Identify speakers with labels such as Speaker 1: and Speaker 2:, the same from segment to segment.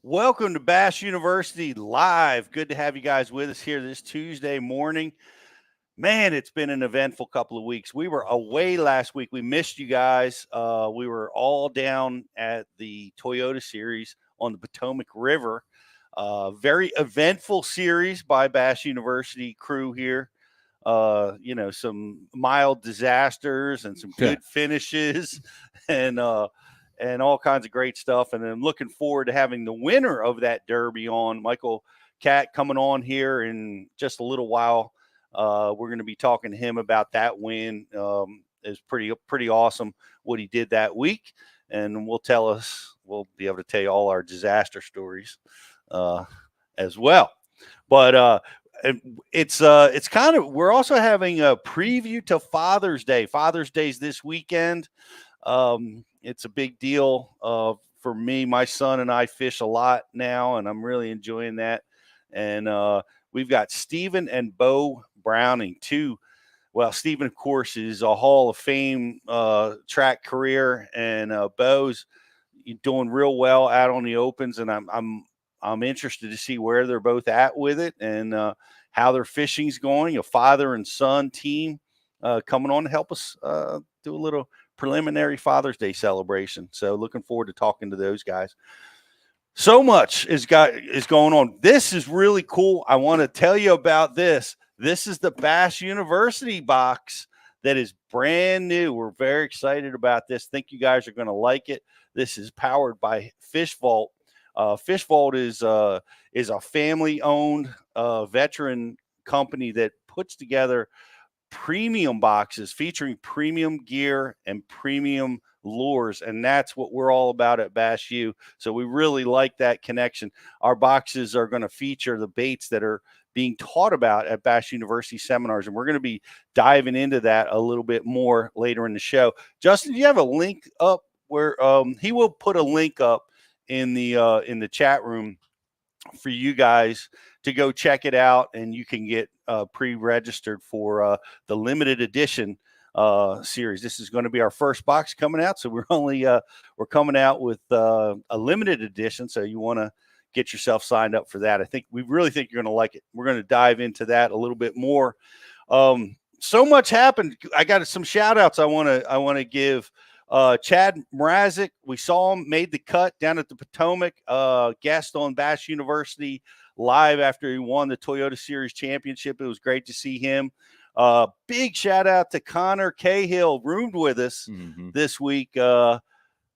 Speaker 1: Welcome to Bass University Live. Good to have you guys with us here this Tuesday morning. Man, it's been an eventful couple of weeks. We were away last week. We missed you guys. We were all down at the Toyota Series on the Potomac River. Very eventful series by Bass University crew here. Some mild disasters and some good finishes and all kinds of great stuff. And I'm looking forward to having the winner of that derby on, Michael Catt, coming on here in just a little while. We're going to be talking to him about that win. It's pretty awesome what he did that week, and we'll be able to tell you all our disaster stories as well. But it's kind of, we're also having a preview to Father's Day. Father's Day's this weekend. It's a big deal for me. My son and I fish a lot now, and I'm really enjoying that. And we've got Stephen and Beau Browning, too. Well, Stephen, of course, is a Hall of Fame track career, and Beau's doing real well out on the opens. And I'm interested to see where they're both at with it and how their fishing's going. A father and son team coming on to help us do a little preliminary Father's Day celebration. So looking forward to talking to those guys. So much is going on. This is really cool. I want to tell you about this. This is the Bass University box that is brand new. We're very excited about this. Think you guys are going to like it. This is powered by Fish Vault. Fish Vault is a family-owned veteran company that puts together premium boxes featuring premium gear and premium lures, and that's what we're all about at Bass U. So we really like that connection. Our boxes are going to feature the baits that are being taught about at Bass University seminars, and we're going to be diving into that a little bit more later in the show. Justin, do you have a link up where he will put a link up in the chat room for you guys to go check it out, and you can get pre-registered for the limited edition series. This is going to be our first box coming out, so we're coming out with a limited edition. So you want to get yourself signed up for that. We really think you're going to like it. We're going to dive into that a little bit more. So much happened. I got some shout outs I want to give. Chad Mrazek, we saw him, made the cut down at the Potomac, guest on Bass University Live after he won the Toyota Series championship. It was great to see him. Big shout out to Connor Cahill, roomed with us this week. That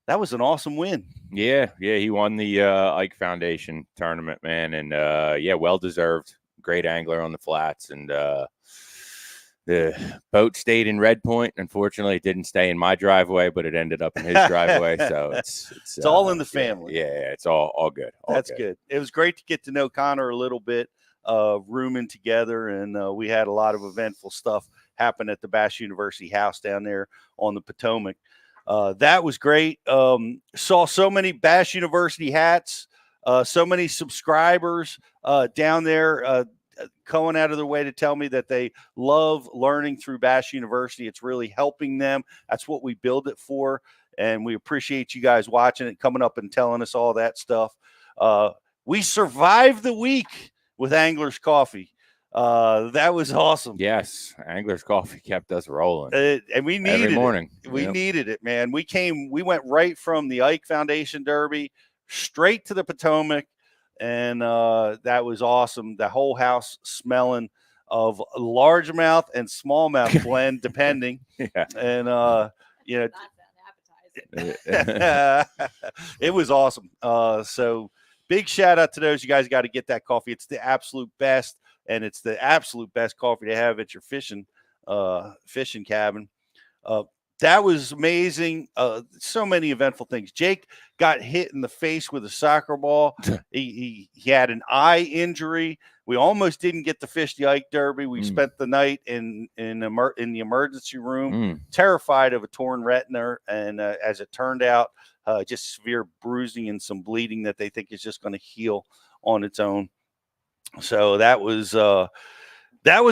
Speaker 1: was an awesome win.
Speaker 2: Yeah, he won the Ike Foundation tournament, man, and well deserved. Great angler on the flats, and the boat stayed in Red Point. Unfortunately, it didn't stay in my driveway, but it ended up in his driveway. So it's
Speaker 1: all in the family.
Speaker 2: Yeah, it's all good.
Speaker 1: That's good. It was great to get to know Connor a little bit, rooming together, and we had a lot of eventful stuff happen at the Bass University house down there on the Potomac. That was great. Saw so many Bass University hats, so many subscribers down there going out of their way to tell me that they love learning through Bass University. It's really helping them. That's what we build it for. And we appreciate you guys watching it, coming up and telling us all that stuff. We survived the week with Angler's Coffee. That was awesome.
Speaker 2: Yes, Angler's Coffee kept us rolling.
Speaker 1: And we needed
Speaker 2: every morning.
Speaker 1: We needed it, man. We went right from the Ike Foundation Derby straight to the Potomac. And that was awesome. The whole house smelling of largemouth and smallmouth blend, depending.
Speaker 2: Yeah.
Speaker 1: And it was awesome. So big shout out to those. You guys got to get that coffee. It's the absolute best, and it's the absolute best coffee to have at your fishing cabin. That was amazing. So many eventful things. Jake got hit in the face with a soccer ball. He had an eye injury. We almost didn't get to fish the Ike Derby. We spent the night in the emergency room, terrified of a torn retina. And as it turned out, just severe bruising and some bleeding that they think is just going to heal on its own. So that was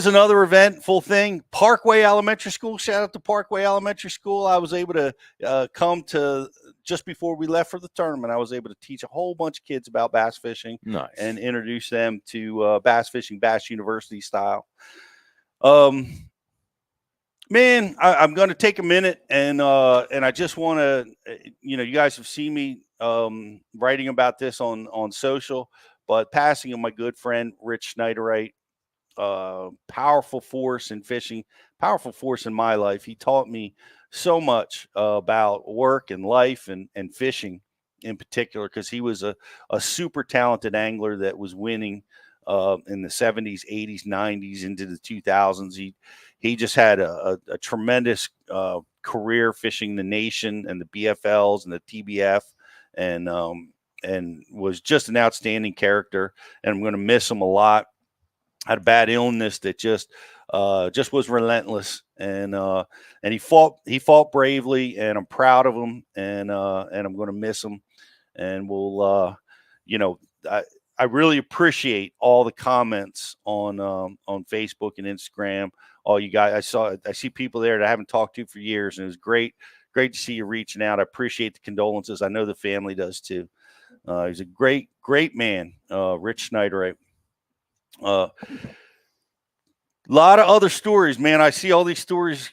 Speaker 1: another eventful thing. Parkway Elementary School. Shout out to Parkway Elementary School. I was able to come to just before we left for the tournament, I was able to teach a whole bunch of kids about bass fishing.
Speaker 2: Nice.
Speaker 1: And introduce them to bass fishing, Bass University style. Man, I'm going to take a minute and I just want to, you guys have seen me writing about this on social, but passing of my good friend Rich Schneiderite, powerful force in fishing, powerful force in my life. He taught me so much about work and life and fishing in particular, because he was a super talented angler that was winning in the 70s, 80s, 90s into the 2000s. He just had a tremendous career fishing the nation and the BFLs and the TBF, and was just an outstanding character. And I'm going to miss him a lot. Had a bad illness that just was relentless, and he fought bravely, and I'm proud of him, and I'm going to miss him, and we'll I really appreciate all the comments on Facebook and Instagram. All you guys, I see people there that I haven't talked to for years, and it was great to see you reaching out. I appreciate the condolences. I know the family does too. He's a great man, Rich Schneiderite. A lot of other stories, man. I see all these stories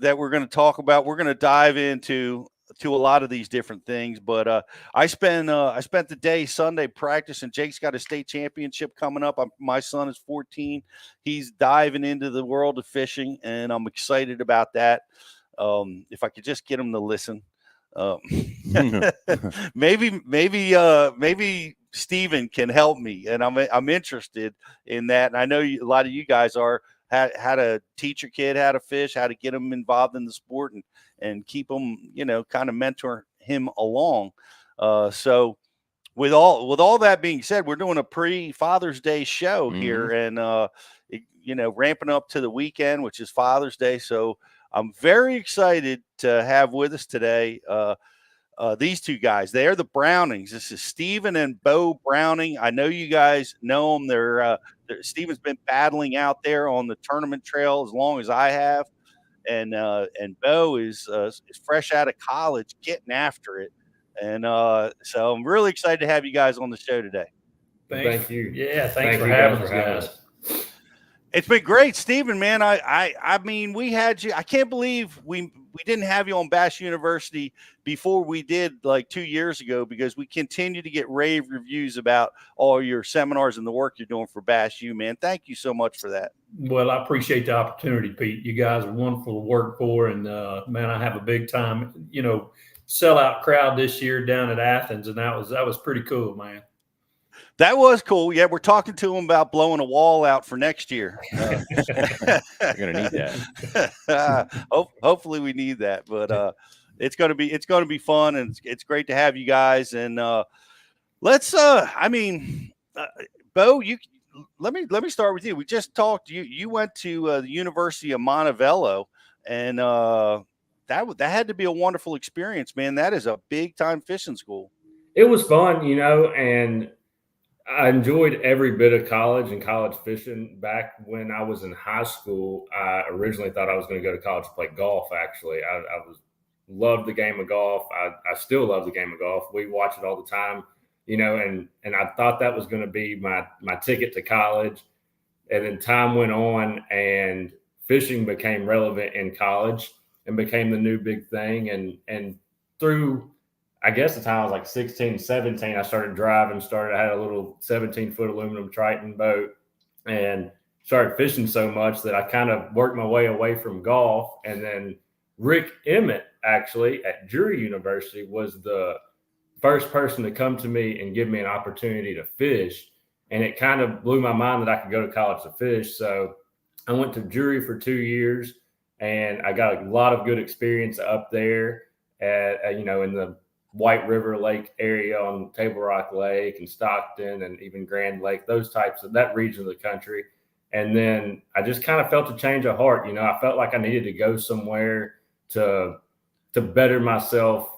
Speaker 1: that we're going to talk about. We're going to dive into a lot of these different things, but I spent the day Sunday practicing. Jake's got a state championship coming up. My son is 14. He's diving into the world of fishing, and I'm excited about that. If I could just get him to listen, maybe Steven can help me, and I'm interested in that. And I know a lot of you guys are how to teach your kid how to fish, how to get them involved in the sport, and keep them, kind of mentor him along. So with all that being said, we're doing a pre-Father's Day show here, and ramping up to the weekend, which is Father's Day. So I'm very excited to have with us today these two guys. They are the Brownings. This is Steven and Beau Browning. I know you guys know them. Steven's been battling out there on the tournament trail as long as I have, and Beau is fresh out of college, getting after it. And so I'm really excited to have you guys on the show today.
Speaker 3: Thank you.
Speaker 4: Yeah, thanks for having us, guys.
Speaker 1: It's been great, Steven, man. I mean, we had you. I can't believe we didn't have you on Bass University before we did like 2 years ago, because we continue to get rave reviews about all your seminars and the work you're doing for Bass U, man. Thank you so much for that.
Speaker 4: Well, I appreciate the opportunity, Pete. You guys are wonderful to work for, and man, I have a big time, sellout crowd this year down at Athens, and that was pretty cool, man.
Speaker 1: That was cool. Yeah, we're talking to him about blowing a wall out for next year.
Speaker 2: You're gonna need that.
Speaker 1: Hopefully, we need that. But it's gonna be fun, and it's great to have you guys. And let's. Beau, let me start with you. We just talked. You went to the University of Montevallo, and that had to be a wonderful experience, man. That is a big time fishing school.
Speaker 3: It was fun, and I enjoyed every bit of college and college fishing. Back when I was in high school, I originally thought I was going to go to college to play golf. Actually, I loved the game of golf. I still love the game of golf. We watch it all the time, and I thought that was going to be my ticket to college. And then time went on, and fishing became relevant in college and became the new big thing. And through, I guess the time I was like 16, 17, I started driving, I had a little 17-foot aluminum Triton boat, and started fishing so much that I kind of worked my way away from golf. And then Rick Emmett, actually, at Drury University, was the first person to come to me and give me an opportunity to fish. And it kind of blew my mind that I could go to college to fish. So I went to Drury for 2 years, and I got a lot of good experience up there in the White River Lake area on Table Rock Lake and Stockton and even Grand Lake, those types of that region of the country. And then I just kind of felt a change of heart. I felt like I needed to go somewhere to better myself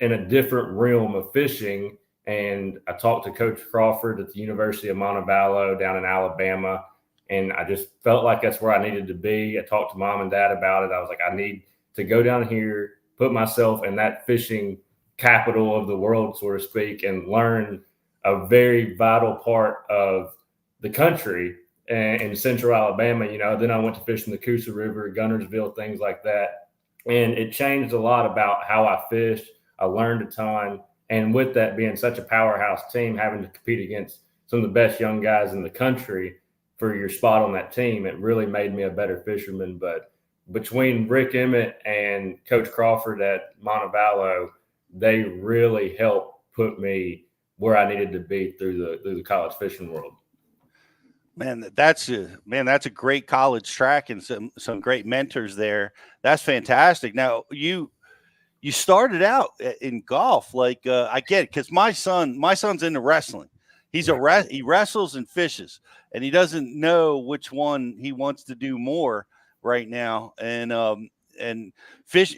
Speaker 3: in a different realm of fishing. And I talked to Coach Crawford at the University of Montevallo down in Alabama, and I just felt like that's where I needed to be. I talked to Mom and Dad about it. I was like, I need to go down here, put myself in that fishing capital of the world, so to speak, and learn a very vital part of the country in central Alabama. Then I went to fish in the Coosa River, Gunnersville, things like that. And it changed a lot about how I fished. I learned a ton. And with that being such a powerhouse team, having to compete against some of the best young guys in the country for your spot on that team, it really made me a better fisherman. But between Rick Emmett and Coach Crawford at Montevallo, they really helped put me where I needed to be through the college fishing world.
Speaker 1: Man, that's a great college track and some great mentors there. That's fantastic. Now you started out in golf, like I get it, because my son's into wrestling. He wrestles and fishes, and he doesn't know which one he wants to do more right now. And fish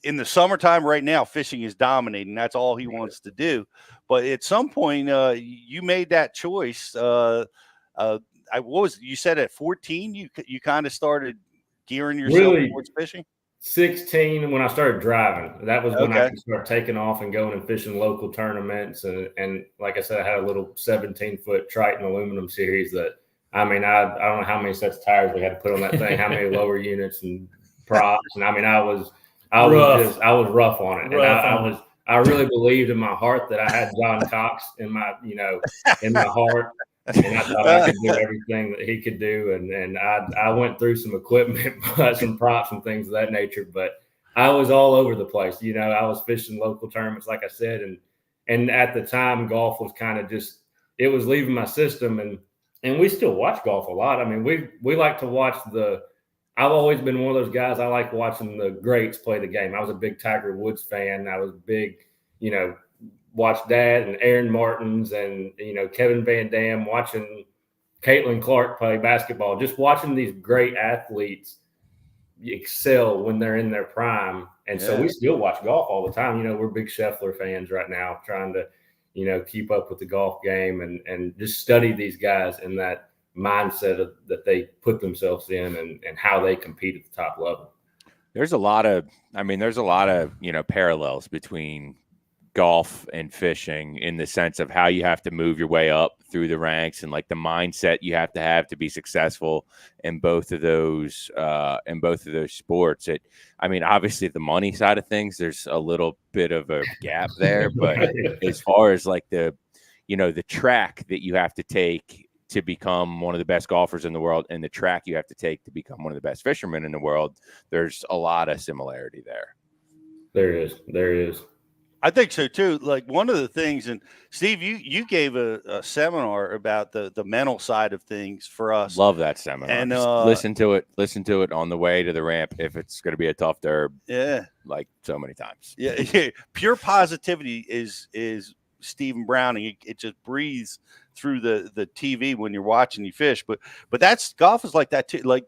Speaker 1: in the summertime right now, fishing is dominating. That's all he wants to do. But at some point, you made that choice. You said at 14, you kind of started gearing yourself towards fishing?
Speaker 3: 16 when I started driving. That was when I could start taking off and going and fishing local tournaments. And like I said, I had a little 17-foot Triton aluminum series that, I don't know how many sets of tires we had to put on that thing, how many lower units and props. And I was rough on it. I really believed in my heart that I had John Cox in my heart. And I thought I could do everything that he could do. And I went through some equipment, some props and things of that nature, but I was all over the place. I was fishing local tournaments, like I said. And at the time, golf was kind of it was leaving my system. And we still watch golf a lot. I mean, we like to watch I've always been one of those guys. I like watching the greats play the game. I was a big Tiger Woods fan. I was big, watched Dad and Aaron Martins and, Kevin Van Dam, watching Caitlin Clark play basketball, just watching these great athletes excel when they're in their prime. And so we still watch golf all the time. We're big Scheffler fans right now, trying to, keep up with the golf game and just study these guys in that mindset that they put themselves in and how they compete at the top level.
Speaker 2: There's a lot of parallels between golf and fishing in the sense of how you have to move your way up through the ranks and like the mindset you have to be successful in both of those sports. Obviously the money side of things, there's a little bit of a gap there, but as far as like the track that you have to take to become one of the best golfers in the world and the track you have to take to become one of the best fishermen in the world, there's a lot of similarity there.
Speaker 3: There is.
Speaker 1: I think so too. Like one of the things, and Steve, you gave a seminar about the mental side of things for us.
Speaker 2: Love that seminar. And listen to it on the way to the ramp if it's going to be a tough derb.
Speaker 1: Yeah,
Speaker 2: like so many times.
Speaker 1: Yeah. Pure positivity is Stephen Browning. It just breathes through the TV when you're watching you fish. But that's golf is like that too. Like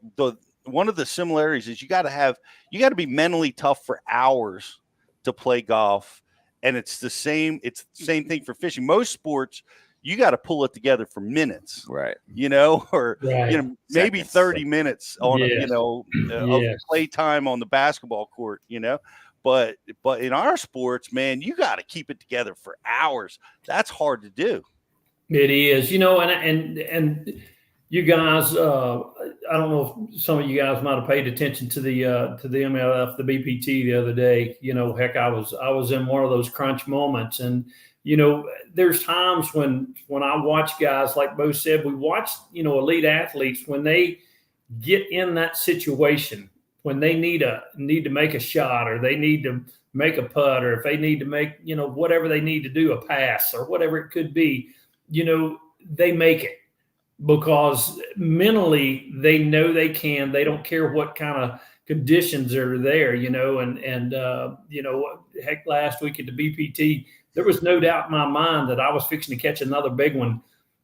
Speaker 1: one of the similarities is you got to be mentally tough for hours to play golf. And it's the same thing for fishing. Most sports, you got to pull it together for minutes,
Speaker 2: right?
Speaker 1: Maybe 30 minutes on, of play time on the basketball court, But in our sports, man, you got to keep it together for hours. That's hard to do.
Speaker 4: It is, and you guys, I don't know if some of you guys might have paid attention to the MLF, the BPT the other day. Heck, I was in one of those crunch moments, and there's times when I watch guys like Beau said, we watch elite athletes when they get in that situation, when they need to make a shot, or they need to make a putt, or if they need to make whatever they need to do, a pass or whatever it could be, they make it. Because mentally they know they can. They don't care what kind of conditions are there, heck, last week at the BPT, there was no doubt in my mind that I was fixing to catch another big one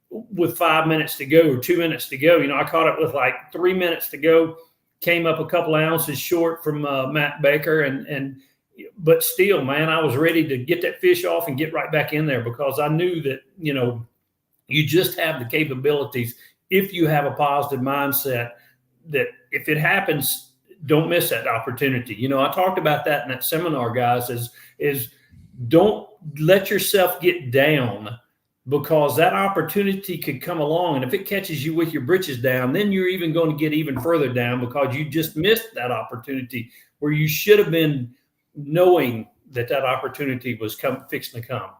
Speaker 4: with 5 minutes to go or 2 minutes to go. I caught it with like 3 minutes to go, came up a couple of ounces short from Matt Baker, but still, man, I was ready to get that fish off and get right back in there because I knew that, you just have the capabilities if you have a positive mindset that if it happens, don't miss that opportunity. I talked about that in that seminar, guys, is don't let yourself get down, because that opportunity could come along. And if it catches you with your britches down, then you're even going to get even further down, because you just missed that opportunity where you should have been knowing that opportunity was fixing to come.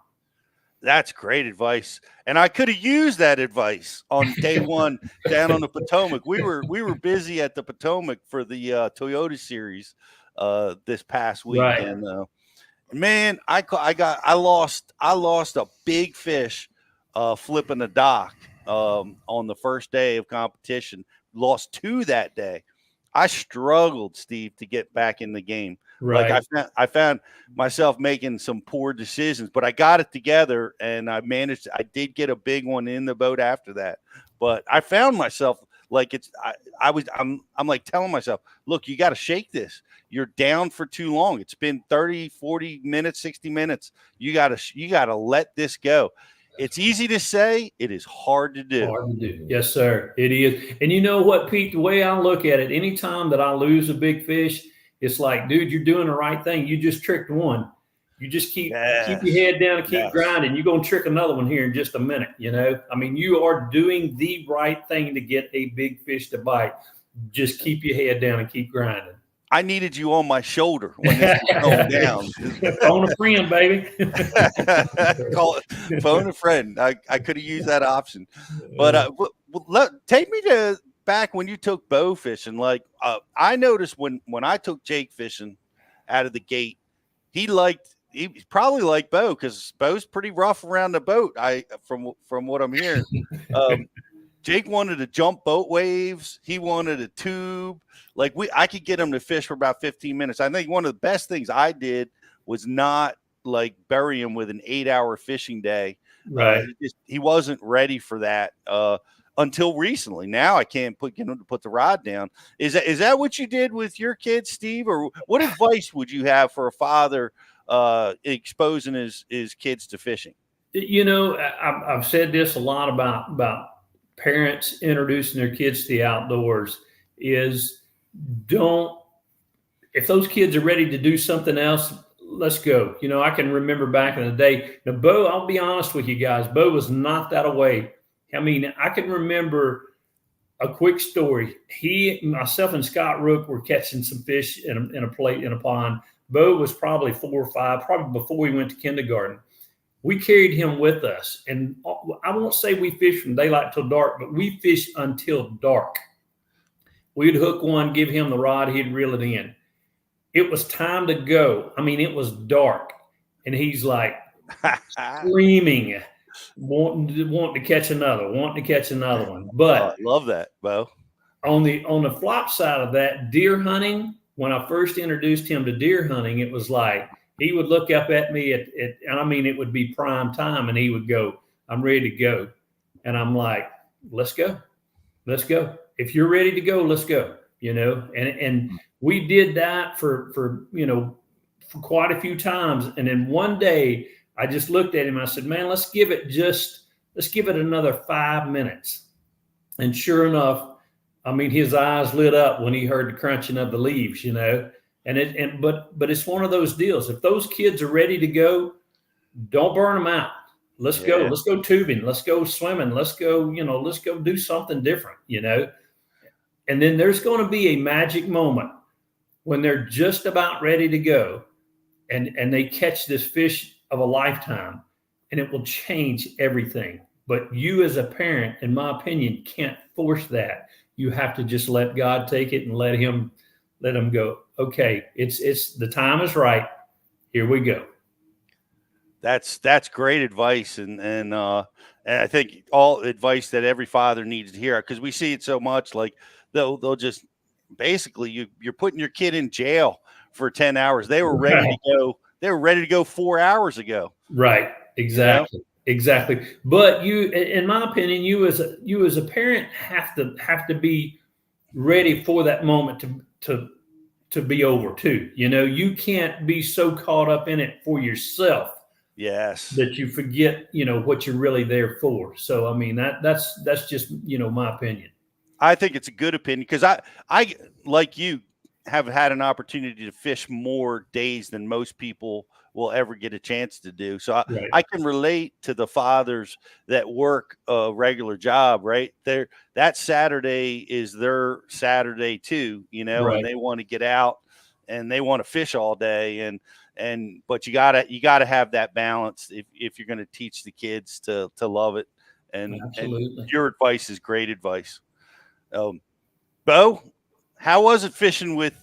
Speaker 1: That's great advice. And I could have used that advice on day one down on the Potomac. We were busy at the Potomac for the Toyota series this past week.
Speaker 4: Right.
Speaker 1: And man, I lost a big fish flipping a dock on the first day of competition. Lost 2 that day. I struggled, Steve, to get back in the game.
Speaker 4: Right.
Speaker 1: Like I found myself making some poor decisions, but I got it together and I managed. I did get a big one in the boat after that, but I found myself like I'm like telling myself, look, you got to shake this. You're down for too long. It's been 30, 40 minutes, 60 minutes. You got to let this go. It's easy to say. It is hard to do.
Speaker 4: Hard to do. Yes, sir. It is. And you know what, Pete, the way I look at it, anytime that I lose a big fish, it's like, dude, you're doing the right thing. You just tricked one. You just keep your head down and keep grinding. You're going to trick another one here in just a minute. You know, I mean, you are doing the right thing to get a big fish to bite. Just keep your head down and keep grinding.
Speaker 1: I needed you on my shoulder when this was going down.
Speaker 4: Phone a friend, baby.
Speaker 1: Phone a friend. I could have used that option. But take me to back when you took Beau fishing. Like I noticed when I took Jake fishing out of the gate, he probably liked Beau, because Beau's pretty rough around the boat. From what I'm hearing. Jake wanted to jump boat waves. He wanted a tube. Like I could get him to fish for about 15 minutes. I think one of the best things I did was not like bury him with an 8-hour fishing day.
Speaker 4: Right.
Speaker 1: He wasn't ready for that until recently. Now I can't get him to put the rod down. Is that what you did with your kids, Steve? Or what advice would you have for a father exposing his kids to fishing?
Speaker 4: You know, I've said this a lot about parents introducing their kids to the outdoors. Is if those kids are ready to do something else, let's go. You know, I can remember back in the day. Now, Beau, I'll be honest with you guys, Beau was not that away. I mean, I can remember a quick story. Myself and Scott Rook were catching some fish in a pond. Beau was probably 4 or 5, probably before we went to kindergarten. We carried him with us. And I won't say we fished from daylight till dark, but we fished until dark. We'd hook one, give him the rod, he'd reel it in. It was time to go. I mean, it was dark. And he's like screaming, wanting to catch another one. But
Speaker 1: I love that, Beau.
Speaker 4: On the flop side of that, deer hunting, when I first introduced him to deer hunting, it was like he would look up at me and I mean, it would be prime time, and he would go, I'm ready to go. And I'm like, let's go. Let's go. If you're ready to go, let's go, you know? And we did that for quite a few times. And then one day I just looked at him. I said, man, let's give it another 5 minutes. And sure enough, I mean, his eyes lit up when he heard the crunching of the leaves, you know? But it's one of those deals. If those kids are ready to go, don't burn them out. Let's go. Let's go tubing. Let's go swimming. Let's go do something different, you know? And then there's going to be a magic moment when they're just about ready to go and they catch this fish of a lifetime, and it will change everything. But you as a parent, in my opinion, can't force that. You have to just let God take it and let him go. Okay, it's the time is right. Here we go.
Speaker 1: That's great advice, and I think all advice that every father needs to hear, because we see it so much. Like they'll just basically you're putting your kid in jail for 10 hours. They were ready to go. They were ready to go 4 hours ago. Right.
Speaker 4: Exactly. You know? Exactly. But you, in my opinion, you as a parent have to be ready for that moment to be over too. You know, you can't be so caught up in it for yourself.
Speaker 1: Yes.
Speaker 4: That you forget, you know, what you're really there for. So, I mean, that's just, you know, my opinion.
Speaker 1: I think it's a good opinion, because I like you have had an opportunity to fish more days than most people will ever get a chance to do. So
Speaker 4: Right.
Speaker 1: I can relate to the fathers that work a regular job, right? That Saturday is their Saturday too, you know,
Speaker 4: Right.
Speaker 1: and they want to get out and they want to fish all day. But you gotta have that balance if you're going to teach the kids to love it. And
Speaker 4: Absolutely.
Speaker 1: your advice is great advice. Beau, how was it fishing with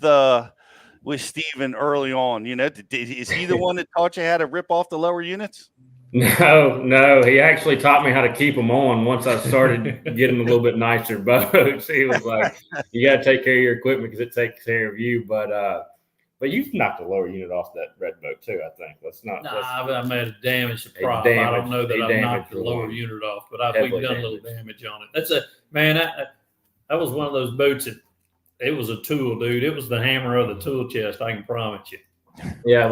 Speaker 1: Steven early on? You know, is he the one that taught you how to rip off the lower units?
Speaker 3: No. He actually taught me how to keep them on once I started getting a little bit nicer boats. He was like, "You got to take care of your equipment because it takes care of you." But you've knocked the lower unit off that red boat too, I think.
Speaker 4: I made a damage to prop. I don't know that I've knocked the lower unit off, but we've done a little damage on it. That's that was one of those boats that it was a tool, dude. It was the hammer of the tool chest, I can promise you.
Speaker 3: Yeah,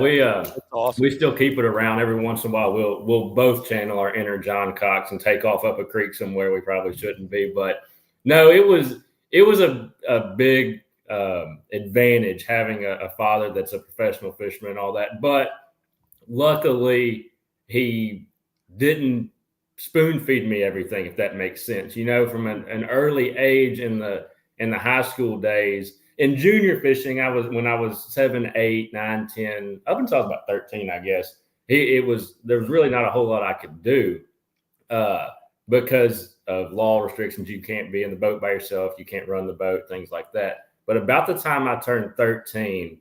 Speaker 1: Awesome.
Speaker 3: we still keep it around every once in a while. We'll both channel our inner John Cox and take off up a creek somewhere we probably shouldn't be. But no, it was a big advantage having a father that's a professional fisherman and all that. But luckily, he didn't spoon feed me everything, if that makes sense. You know, from an early age in the high school days. In junior fishing, when I was 7, 8, 9, 10, up until I was about 13, I guess. There was really not a whole lot I could do because of law restrictions. You can't be in the boat by yourself. You can't run the boat, things like that. But about the time I turned 13,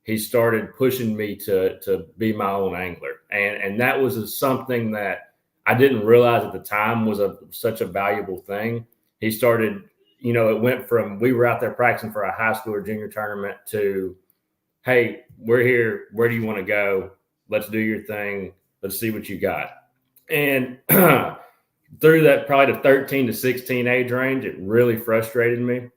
Speaker 3: he started pushing me to be my own angler, and that was something that I didn't realize at the time was such a valuable thing. He started. You know, it went from we were out there practicing for a high school or junior tournament to, hey, we're here. Where do you want to go? Let's do your thing. Let's see what you got. And through that probably the 13 to 16 age range, it really frustrated me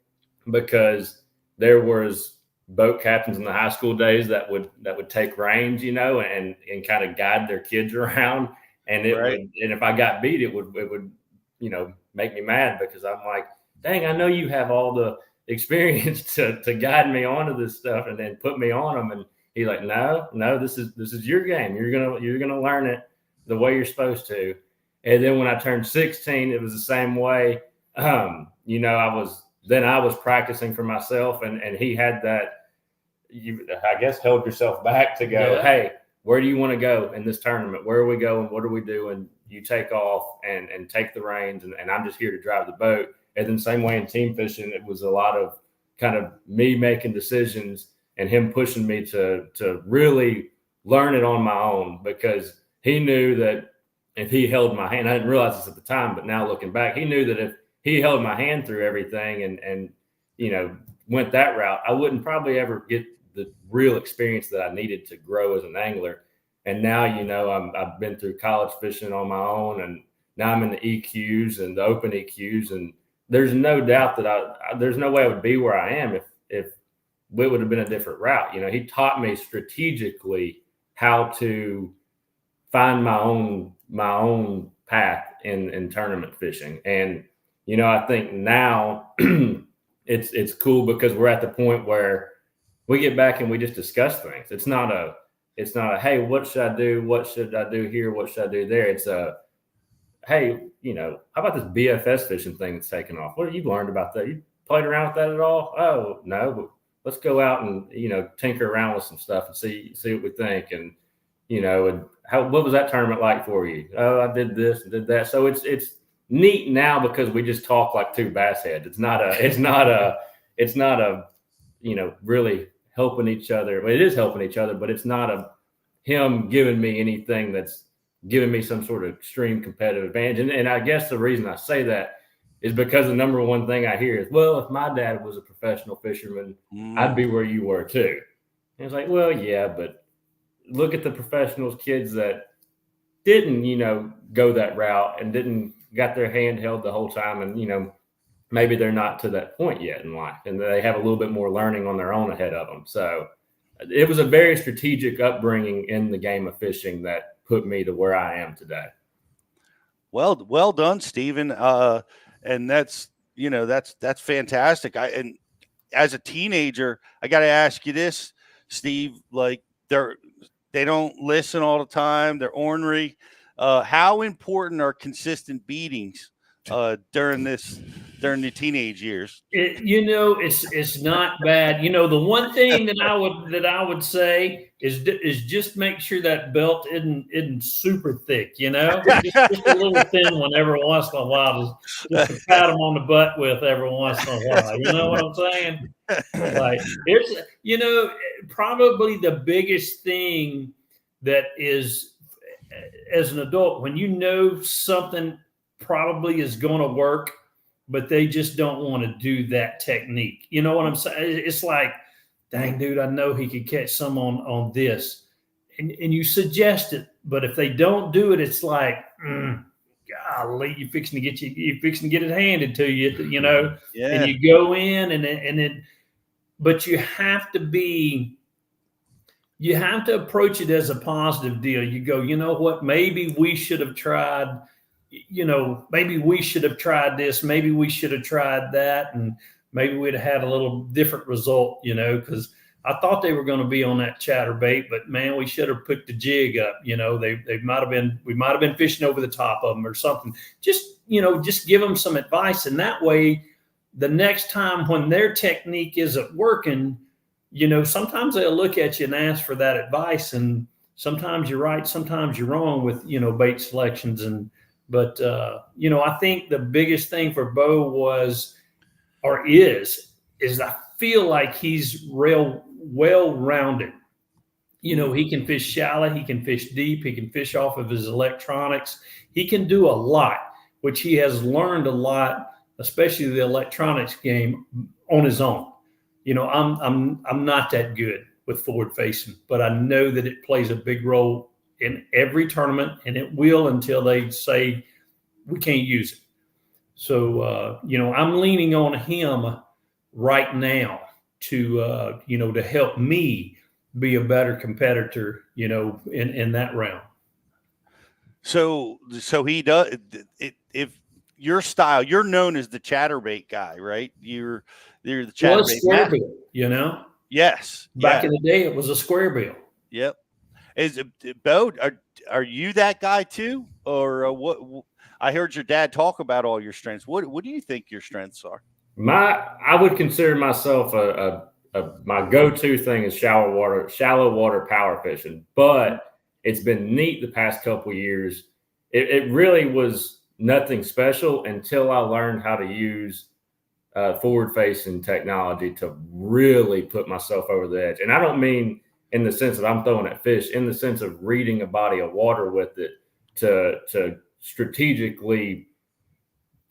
Speaker 3: because there was boat captains in the high school days that would take reins, you know, and kind of guide their kids around. And and if I got beat, it would, you know, make me mad because I'm like, dang, I know you have all the experience to guide me onto this stuff and then put me on them. And he's like, no, this is your game. You're gonna learn it the way you're supposed to. And then when I turned 16, it was the same way. You know, I was practicing for myself, and he had that. You, I guess, held yourself back to go, hey, where do you want to go in this tournament? Where are we going? What are we doing? You take off and take the reins, and I'm just here to drive the boat. And then same way in team fishing, it was a lot of kind of me making decisions and him pushing me to really learn it on my own, because he knew that if he held my hand, I didn't realize this at the time, but now looking back, he knew that if he held my hand through everything and you know, went that route, I wouldn't probably ever get the real experience that I needed to grow as an angler. And now, you know, I've been through college fishing on my own, and now I'm in the EQs and the open EQs, and there's no doubt that there's no way I would be where I am if it would have been a different route. You know, he taught me strategically how to find my own path in tournament fishing. And, you know, I think now it's cool because we're at the point where we get back and we just discuss things. It's not a, hey, what should I do? What should I do here? What should I do there? It's a, hey, you know, how about this BFS fishing thing that's taken off? What have you learned about that? You played around with that at all? Oh, no, but let's go out and, you know, tinker around with some stuff and see what we think. And, you know, and what was that tournament like for you? Oh, I did this and did that. So it's neat now because we just talk like two bass heads. It's not a, you know, really helping each other. Well, it is helping each other, but it's not him giving me anything that's giving me some sort of extreme competitive advantage. And I guess the reason I say that is because the number one thing I hear is, well, if my dad was a professional fisherman, I'd be where you were too. And it's like, well, yeah, but look at the professionals, kids that didn't, you know, go that route and didn't got their hand held the whole time. And, you know, maybe they're not to that point yet in life, and they have a little bit more learning on their own ahead of them. So it was a very strategic upbringing in the game of fishing that put me to where I am today.
Speaker 1: Well done, Stephen. And that's, you know, that's fantastic. And as a teenager, I got to ask you this, Steve, like They don't listen all the time. They're ornery. How important are consistent beatings during the teenage years?
Speaker 4: It's not bad. The one thing that I would say is just make sure that belt isn't super thick. Just a little thin one every once in a while, just to pat them on the butt with every once in a while. You know what I'm saying? Like it's probably the biggest thing that is, as an adult, when something probably is going to work, but they just don't want to do that technique. You know what I'm saying? It's like, dang, dude, I know he could catch some on this. And you suggest it, but if they don't do it, it's like, golly, you're fixing to get it handed to you,
Speaker 1: Yeah.
Speaker 4: And you go in but you have to approach it as a positive deal. You go, you know what, maybe we should have tried maybe we should have tried this, maybe we should have tried that, and maybe we'd have had a little different result, because I thought they were going to be on that chatterbait, but man, we should have put the jig up. We might have been fishing over the top of them or something. Just give them some advice. And that way, the next time when their technique isn't working, sometimes they'll look at you and ask for that advice. And sometimes you're right, sometimes you're wrong with, bait selections. But I think the biggest thing for Beau is I feel like he's real well-rounded. He can fish shallow, he can fish deep, he can fish off of his electronics. He can do a lot, which he has learned a lot, especially the electronics game, on his own. I'm not that good with forward facing, but I know that it plays a big role in every tournament, and it will until they say we can't use it. So, I'm leaning on him right now to help me be a better competitor, in that round.
Speaker 1: So he does it. If your style, you're known as the chatterbait guy, right? You're the chatterbait.
Speaker 4: Square bill,
Speaker 1: Yes.
Speaker 4: Back in the day, it was a square bill.
Speaker 1: Yep. Is it Beau? Are you that guy too, or what? I heard your dad talk about all your strengths. What do you think your strengths are?
Speaker 3: I would consider myself my go-to thing is shallow water power fishing, but it's been neat the past couple of years. It really was nothing special until I learned how to use forward-facing technology to really put myself over the edge. And I don't mean in the sense that I'm throwing at fish, in the sense of reading a body of water with it to strategically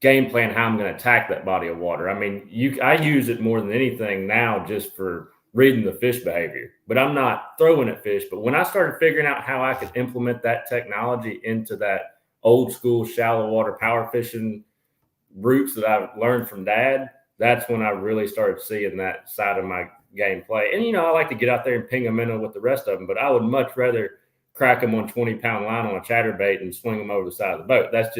Speaker 3: game plan how I'm going to attack that body of water. I mean, I use it more than anything now just for reading the fish behavior, but I'm not throwing at fish. But when I started figuring out how I could implement that technology into that old school shallow water power fishing roots that I've learned from Dad, that's when I really started seeing that side of my game play. And, I like to get out there and ping them in with the rest of them, but I would much rather crack them on 20-pound line on a chatterbait and swing them over the side of the boat. That's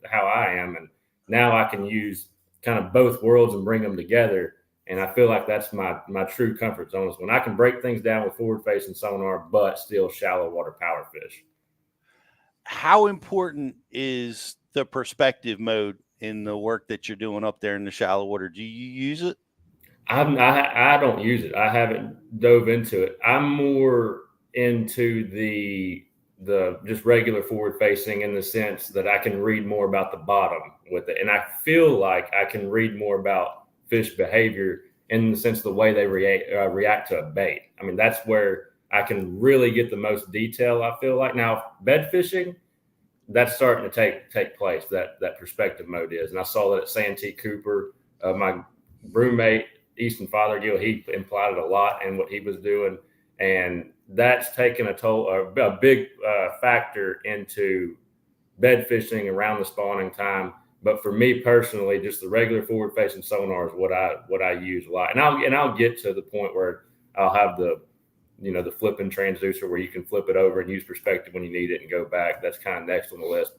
Speaker 3: how I am. And now I can use kind of both worlds and bring them together. And I feel like that's my true comfort zone is when I can break things down with forward facing sonar, but still shallow water power fish.
Speaker 1: How important is the perspective mode in the work that you're doing up there in the shallow water? Do you use it?
Speaker 3: I don't use it. I haven't dove into it. I'm more into the just regular forward facing in the sense that I can read more about the bottom with it. And I feel like I can read more about fish behavior in the sense of the way they react to a bait. I mean, that's where I can really get the most detail, I feel like. Now, bed fishing, that's starting to take place, that perspective mode is. And I saw that at Santee Cooper. My roommate, Easton Fothergill, he implied it a lot in what he was doing. And that's taken a big factor into bed fishing around the spawning time. But for me personally, just the regular forward facing sonar is what I use a lot. And I'll get to the point where I'll have the flipping transducer where you can flip it over and use perspective when you need it and go back. That's kind of next on the list.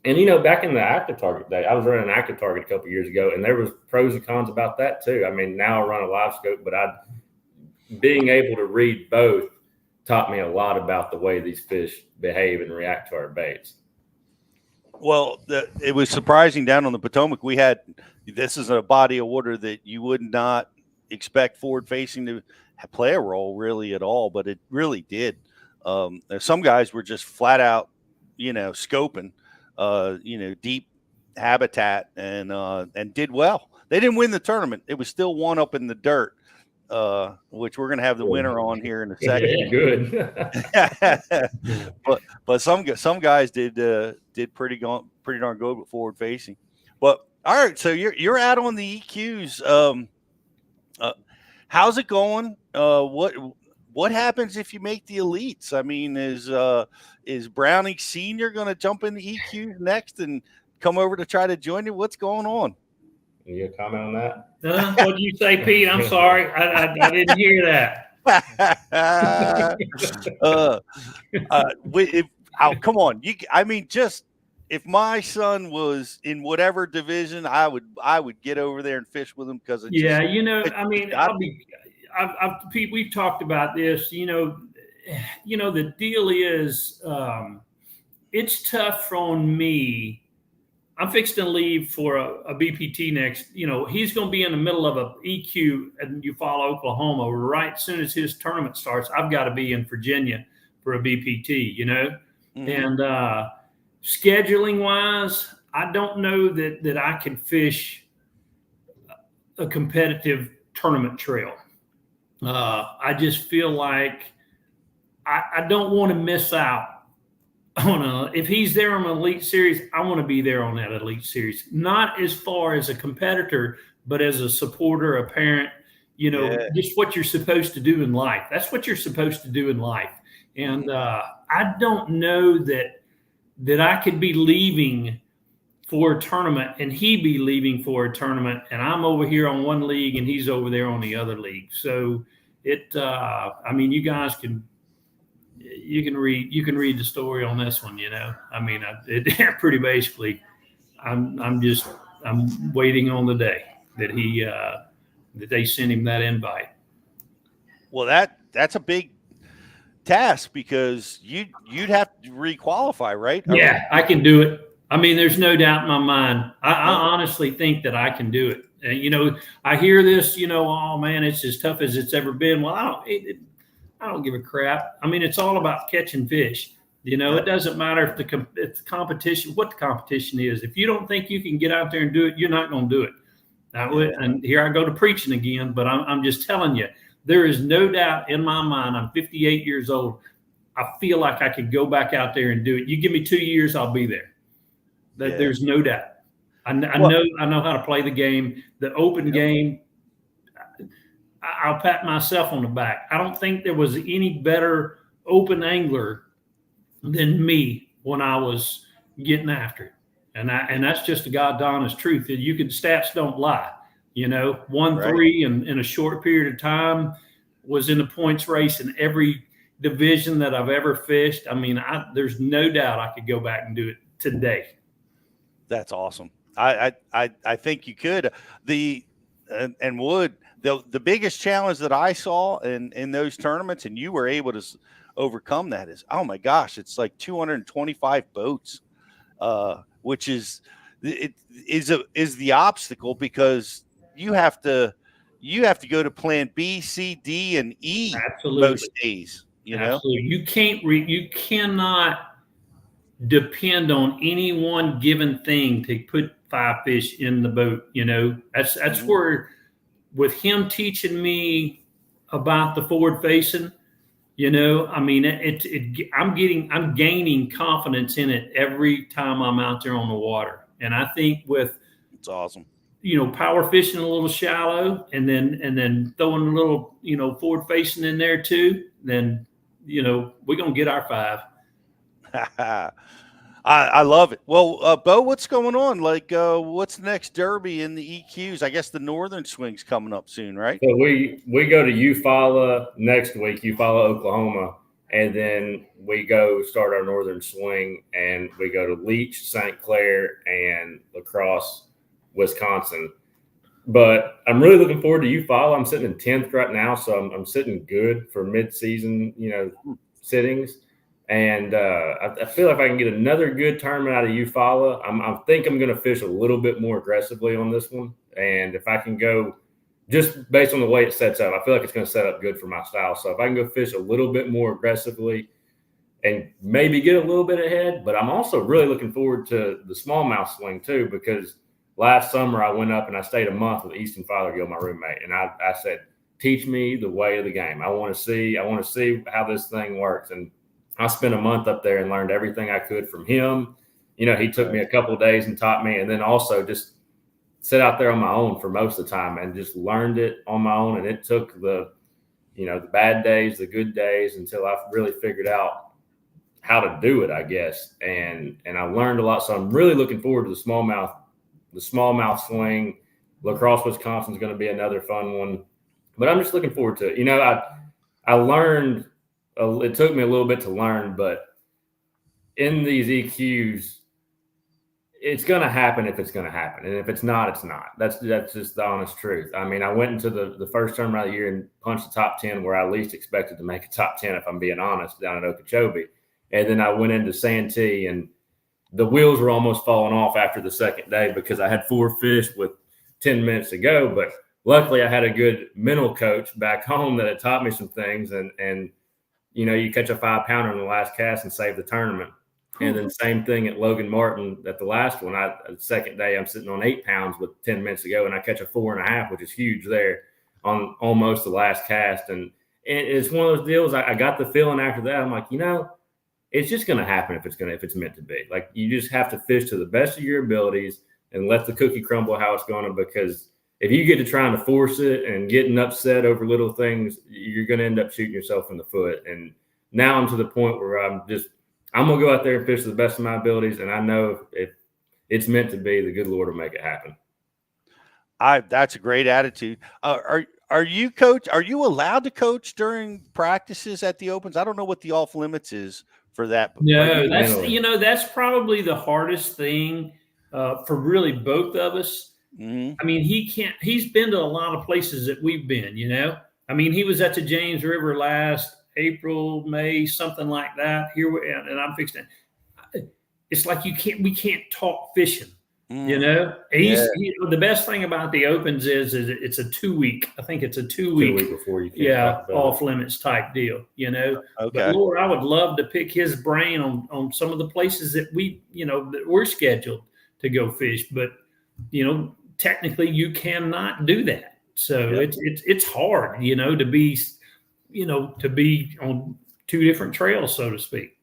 Speaker 3: And back in the active target day, I was running an active target a couple of years ago, and there was pros and cons about that too. I mean, now I run a live scope, but being able to read both taught me a lot about the way these fish behave and react to our baits.
Speaker 1: Well, it was surprising down on the Potomac. This is a body of water that you would not expect forward facing to play a role really at all, but it really did. Some guys were just flat out, scoping, deep habitat and did well. They didn't win the tournament. It was still one up in the dirt, which we're going to have the winner on here in a second.
Speaker 3: Yeah, good.
Speaker 1: but some guys did pretty darn good with forward facing. But all right, so you're out on the EQs. How's it going? What happens if you make the elites? I mean, is Browning Senior going to jump in the EQs next and come over to try to join you? What's going on?
Speaker 3: You got a comment on that?
Speaker 4: What did you say, Pete? I'm sorry, I didn't hear that.
Speaker 1: Come on, if my son was in whatever division, I would get over there and fish with him because
Speaker 4: Pete, we've talked about this. The deal is, it's tough on me. I'm fixing to leave for a BPT next. He's going to be in the middle of a EQ and Eufaula, Oklahoma. Right as soon as his tournament starts, I've got to be in Virginia for a BPT.
Speaker 1: Mm-hmm.
Speaker 4: And scheduling wise, I don't know that I can fish a competitive tournament trail. I just feel like I don't want to miss out on if he's there on an elite series. I want to be there on that elite series, not as far as a competitor, but as a supporter, a parent, just what you're supposed to do in life. That's what you're supposed to do in life. And I don't know that I could be leaving for a tournament and he be leaving for a tournament and I'm over here on one league and he's over there on the other league. So you guys you can read the story on this one. Pretty basically, I'm waiting on the day that that they send him that invite.
Speaker 1: Well, that's a big task because you'd have to requalify, right?
Speaker 4: Yeah, I can do it. There's no doubt in my mind. I honestly think that I can do it. And, I hear this, oh man, it's as tough as it's ever been. Well, I don't give a crap. It's all about catching fish. It doesn't matter if the competition, what the competition is. If you don't think you can get out there and do it, you're not going to do it. And here I go to preaching again, but I'm just telling you, there is no doubt in my mind. I'm 58 years old. I feel like I could go back out there and do it. You give me 2 years, I'll be there. There's no doubt. I know how to play the game, the open game. I'll pat myself on the back. I don't think there was any better open angler than me when I was getting after it. And that's just the God honest truth. Stats don't lie. 1-3 in a short period of time, was in the points race in every division that I've ever fished. There's no doubt I could go back and do it today.
Speaker 1: That's awesome. I think you could. The biggest challenge that I saw in those tournaments, and you were able to overcome that, is, oh my gosh, it's like 225 boats, which is the obstacle, because you have to go to plan B, C, D, and E.
Speaker 4: Absolutely.
Speaker 1: Most days.
Speaker 4: Absolutely. You cannot depend on any one given thing to put 5 fish in the boat. That's where, with him teaching me about the forward facing, I'm gaining confidence in it every time I'm out there on the water. And I think
Speaker 1: it's awesome.
Speaker 4: Power fishing a little shallow and then throwing a little, forward facing in there too, then, we're going to get our 5.
Speaker 1: I love it. Well, Beau, what's going on? What's the next derby in the EQs? I guess the Northern Swing's coming up soon, right?
Speaker 3: So we go to Eufaula next week, Eufaula, Oklahoma, and then we go start our Northern Swing, and we go to Leech, St. Clair, and La Crosse, Wisconsin. But I'm really looking forward to Eufaula. I'm sitting in 10th right now, so I'm sitting good for mid-season, sittings. And I feel like I can get another good tournament out of Eufaula. I think I'm going to fish a little bit more aggressively on this one. And if I can go just based on the way it sets up, I feel like it's going to set up good for my style. So if I can go fish a little bit more aggressively and maybe get a little bit ahead, but I'm also really looking forward to the smallmouth swing too, because last summer I went up and I stayed a month with Easton Fothergill, my roommate, and I said, teach me the way of the game. I want to see how this thing works. And I spent a month up there and learned everything I could from him. He took me a couple of days and taught me, and then also just sit out there on my own for most of the time and just learned it on my own. And it took the bad days, the good days, until I really figured out how to do it, I guess. And I learned a lot. So I'm really looking forward to the smallmouth swing. La Crosse, Wisconsin is going to be another fun one, but I'm just looking forward to it. I learned, it took me a little bit to learn, but in these EQs, it's going to happen if it's going to happen. And if it's not, it's not. That's just the honest truth. I mean, I went into the first tournament of the year and punched the top 10 where I least expected to make a top 10, if I'm being honest, down at Okeechobee. And then I went into Santee, and the wheels were almost falling off after the second day because I had 4 fish with 10 minutes to go. But luckily I had a good mental coach back home that had taught me some things. And you catch a 5-pounder in the last cast and save the tournament. And then same thing at Logan Martin at the last one. The second day I'm sitting on 8 pounds with 10 minutes to go, and I catch a 4.5, which is huge there on almost the last cast. And it's one of those deals. I got the feeling after that. I'm like, it's just going to happen if it's meant to be. Like, you just have to fish to the best of your abilities and let the cookie crumble how it's going to, because if you get to trying to force it and getting upset over little things, you're going to end up shooting yourself in the foot. And now I'm to the point where I'm going to go out there and fish to the best of my abilities. And I know if it's meant to be, the good Lord will make it happen.
Speaker 1: That's a great attitude. Are you coach? Are you allowed to coach during practices at the Opens? I don't know what the off limits is for that.
Speaker 4: No, that's probably the hardest thing for really both of us.
Speaker 1: Mm-hmm.
Speaker 4: I mean, he's been to a lot of places that we've been, I mean, he was at the James River last April, May, something like that. And I'm fixing it. It's like we can't talk fishing. The best thing about the Opens is it's a 2-week. I think it's a 2-week
Speaker 3: before you can
Speaker 4: off limits type deal.
Speaker 1: Okay.
Speaker 4: But Lord, I would love to pick his brain on some of the places that that we're scheduled to go fish. But technically you cannot do that. So it's hard, to be on 2 different trails, so to speak.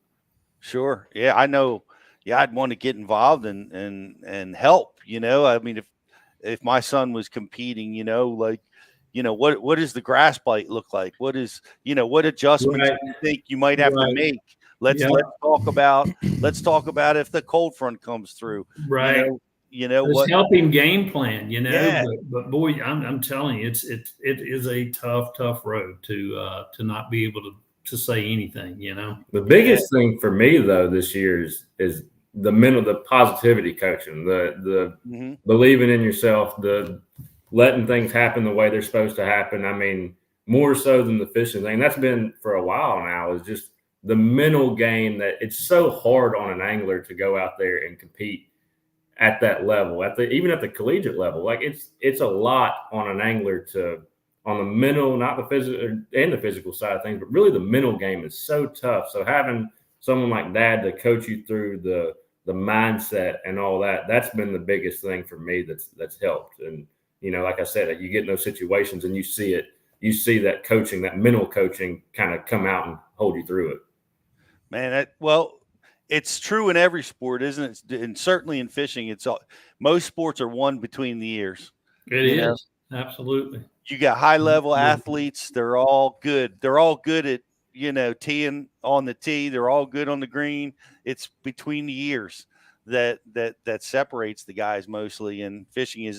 Speaker 1: Sure. Yeah, I know. Yeah, I'd want to get involved and help. I mean, if my son was competing, what does the grass bite look like? What is, what adjustments do you think you might have to make? Let's talk about if the cold front comes through.
Speaker 4: Right.
Speaker 1: What
Speaker 4: helping game plan, but boy, I'm telling you, it is a tough road to not be able to say anything,
Speaker 3: The biggest thing for me though this year is the positivity coaching, the believing in yourself, the letting things happen the way they're supposed to happen. I mean, more so than the fishing thing. That's been for a while now, is just the mental game, that it's so hard on an angler to go out there and compete at that level, even at the collegiate level. Like, it's a lot on an angler on the mental, not the physical and the physical side of things, but really the mental game is so tough. So having someone like Dad to coach you through the mindset and all that, that's been the biggest thing for me that's helped. And, like I said, you get in those situations and you see that coaching, that mental coaching kind of come out and hold you through it.
Speaker 1: Man, it's true in every sport, isn't it? And certainly in fishing, most sports are won between the ears.
Speaker 4: It is. Absolutely.
Speaker 1: You got high level athletes. They're all good. They're all good at, teeing on the tee. They're all good on the green. It's between the ears that separates the guys mostly. And fishing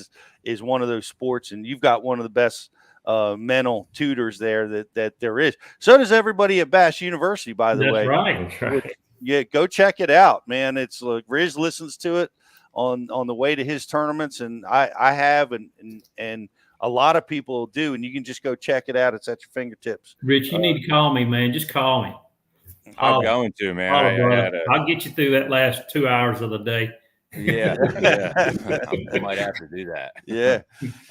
Speaker 1: is one of those sports. And you've got one of the best mental tutors there that there is. So does everybody at Bass University, by the way.
Speaker 4: That's right.
Speaker 1: Yeah, go check it out, man. It's Riz listens to it on the way to his tournaments, and I have, and a lot of people do, and you can just go check it out. It's at your fingertips.
Speaker 4: Rich, you need to call me, man. Just call me.
Speaker 2: I'm going to, man.
Speaker 4: I'll get you through that last 2 hours of the day.
Speaker 2: Yeah. I might have to do that.
Speaker 1: Yeah.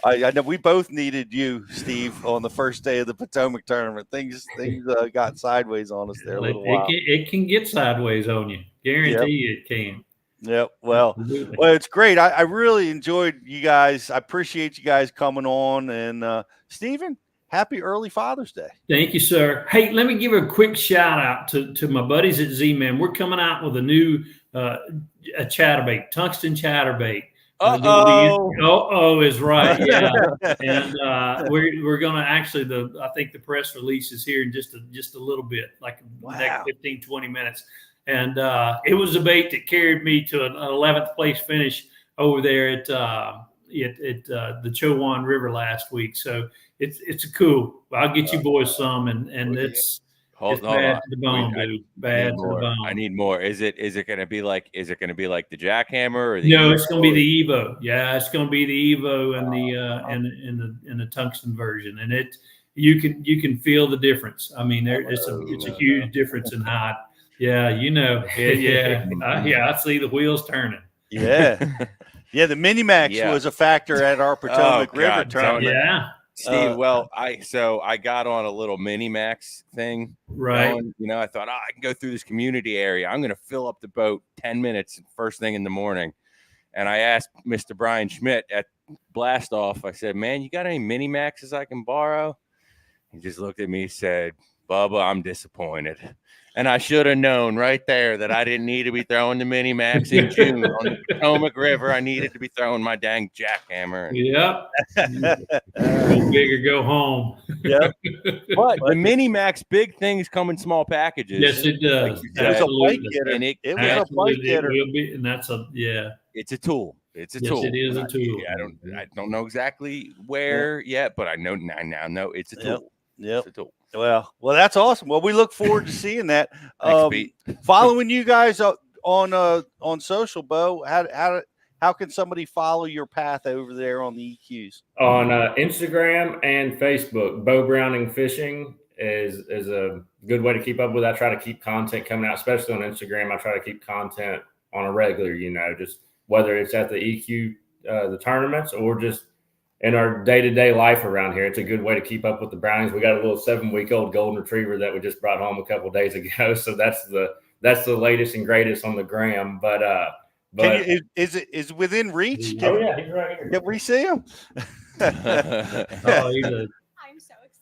Speaker 1: I know we both needed you, Steve, on the first day of the Potomac tournament. Things got sideways on us there a little while.
Speaker 4: It can get sideways on you. Guarantee it can.
Speaker 1: Yep. Well, it's great. I really enjoyed you guys. I appreciate you guys coming on. And Stephen, happy early Father's Day.
Speaker 4: Thank you, sir. Hey, let me give a quick shout out to my buddies at Z-Man. We're coming out with a new a chatterbait, tungsten chatterbait. Is right. Yeah. And we're going to actually, I think the press release is here in just a little bit, like next 15, 20 minutes. And it was a bait that carried me to an 11th place finish over there at the Chowan River last week. So it's cool. I'll get you boys some, and it's bad to the bone, dude. Bad to the bone.
Speaker 2: I need more. Is it going to be like the jackhammer or the
Speaker 4: No,
Speaker 2: Evo?
Speaker 4: it's going to be the Evo. Yeah, it's going to be the Evo and the tungsten version, and you can feel the difference. I mean, it's a huge difference in height. Yeah, I see the wheels turning.
Speaker 1: Yeah. Yeah, the Mini-Max was a factor at our Potomac River tournament.
Speaker 4: Yeah.
Speaker 2: Steve, I got on a little Mini-Max thing.
Speaker 4: Right.
Speaker 2: I thought, I can go through this community area. I'm going to fill up the boat 10 minutes first thing in the morning. And I asked Mr. Brian Schmidt at Blast Off, I said, man, you got any Mini-Maxes I can borrow? He just looked at me and said, Bubba, I'm disappointed. And I should have known right there that I didn't need to be throwing the Mini-Max in June on the Potomac River. I needed to be throwing my dang jackhammer.
Speaker 4: Yep. Go big or go home.
Speaker 1: Yep.
Speaker 2: But the Mini-Max big things come in small packages.
Speaker 4: Yes, it does.
Speaker 1: It was a bite getter.
Speaker 2: And
Speaker 1: it was a bite getter.
Speaker 4: It will be, and that's
Speaker 2: it's a tool. It's a tool.
Speaker 4: It is a tool.
Speaker 2: I don't know exactly where yet, but I now know it's a tool.
Speaker 1: Yep.
Speaker 2: It's a tool.
Speaker 1: Well, that's awesome. Well, we look forward to seeing that. Following you guys on social, Beau. How can somebody follow your path over there on the EQs?
Speaker 3: On Instagram and Facebook, Beau Browning Fishing is a good way to keep up with. I try to keep content coming out, especially on Instagram. I try to keep content on a regular, just whether it's at the EQ, the tournaments, or just in our day-to-day life around here. It's a good way to keep up with the Brownings. We got a little 7-week-old golden retriever that we just brought home a couple of days ago. So that's the latest and greatest on the gram. But
Speaker 1: is it within reach?
Speaker 3: He's right here.
Speaker 1: Can we see him?
Speaker 4: I'm so excited.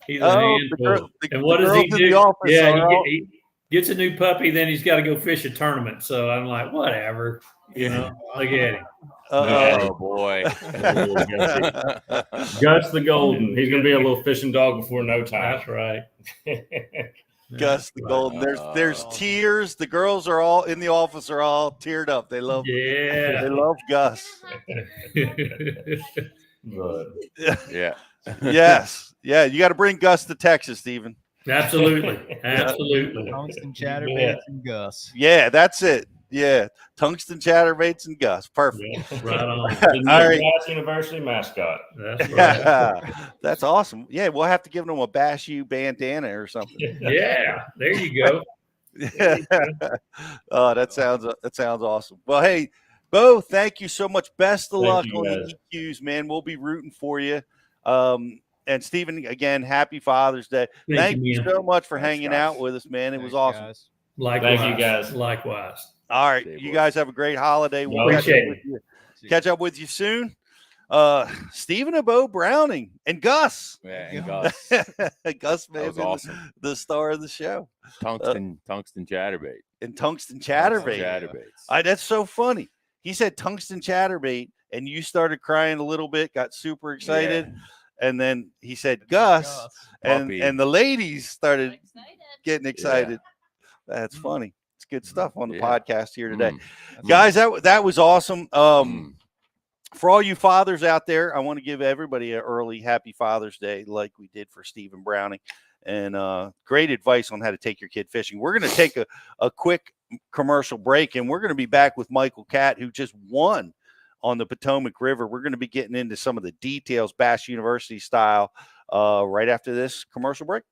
Speaker 4: He's a handful. And what does he do? He gets a new puppy, then he's got to go fish a tournament. So I'm like, whatever. Look at him.
Speaker 2: Oh boy.
Speaker 3: Gus the Golden. He's gonna be a little fishing dog before no time.
Speaker 4: That's right.
Speaker 1: Gus the Golden. There's tears. The girls are all in the office are all teared up. They love they love Gus.
Speaker 2: Yeah.
Speaker 1: Yes. Yeah. You got to bring Gus to Texas, Stephen.
Speaker 4: Absolutely.
Speaker 5: Tungsten chatterbaits and Gus.
Speaker 1: Yeah, that's it. Yeah, tungsten chatterbaits and Gus. Perfect.
Speaker 4: Yeah, right on.
Speaker 1: All right.
Speaker 3: Bass University mascot.
Speaker 4: That's right.
Speaker 1: That's awesome. Yeah, we'll have to give them a Bass U bandana or something.
Speaker 4: Yeah, there you go.
Speaker 1: Oh, that sounds awesome. Well, hey, Beau, thank you so much. Best of luck on the EQs, man. We'll be rooting for you. And Stephen, again, happy Father's Day. Thank you so much for hanging out with us, man. It was awesome.
Speaker 5: Guys.
Speaker 4: Likewise.
Speaker 3: Thank you, guys.
Speaker 4: Likewise.
Speaker 1: All right. You guys have a great holiday. We'll catch up with you soon. Stephen and Beau Browning and Gus.
Speaker 2: Yeah, and Gus.
Speaker 1: Gus may
Speaker 2: That
Speaker 1: have
Speaker 2: was
Speaker 1: been
Speaker 2: awesome.
Speaker 1: the star of the show.
Speaker 2: Tungsten chatterbait.
Speaker 1: And tungsten chatterbait.
Speaker 2: Chatterbaits.
Speaker 1: That's so funny. He said tungsten chatterbait, and you started crying a little bit, got super excited. Yeah. And then he said Gus. And the ladies started getting excited. Yeah. That's funny. It's good stuff on the podcast here today. Guys, that was awesome. For all you fathers out there, I want to give everybody an early happy Father's Day like we did for Stephen Browning. And great advice on how to take your kid fishing. We're going to take a quick commercial break, and we're going to be back with Michael Catt, who just won on the Potomac River. We're going to be getting into some of the details, Bass University style, right after this commercial break.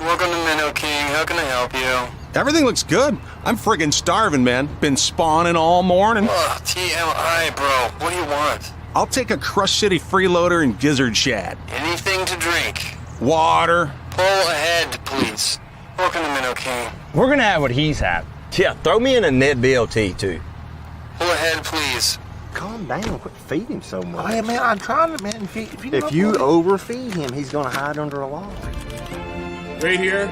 Speaker 6: Welcome to Minnow King. How can I help you?
Speaker 7: Everything looks good. I'm friggin' starving, man. Been spawning all morning.
Speaker 6: Ugh, TMI, bro. What do you want?
Speaker 7: I'll take a Crush City freeloader and gizzard shad.
Speaker 6: Anything to drink?
Speaker 7: Water.
Speaker 6: Pull ahead, please. Welcome to Minnow King.
Speaker 8: We're gonna have what he's had. Yeah, throw me in a net BLT too.
Speaker 6: Pull ahead, please.
Speaker 9: Calm down. Quit feeding him so much.
Speaker 10: Hey, man, I'm trying to, man.
Speaker 9: If you overfeed him, he's going to hide under a log.
Speaker 11: Right here,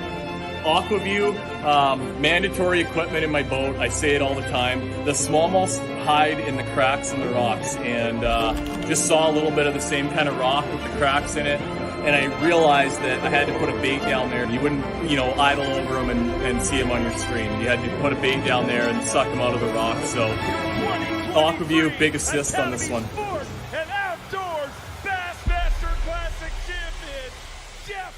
Speaker 11: AquaView, mandatory equipment in my boat. I say it all the time. The smallmouths hide in the cracks in the rocks, and just saw a little bit of the same kind of rock with the cracks in it, and I realized that I had to put a bait down there. You wouldn't, idle over them and see them on your screen. You had to put a bait down there and suck them out of the rock. So, AquaView, big assist on this one.
Speaker 12: And outdoors Bassmaster Classic champion, Jeff.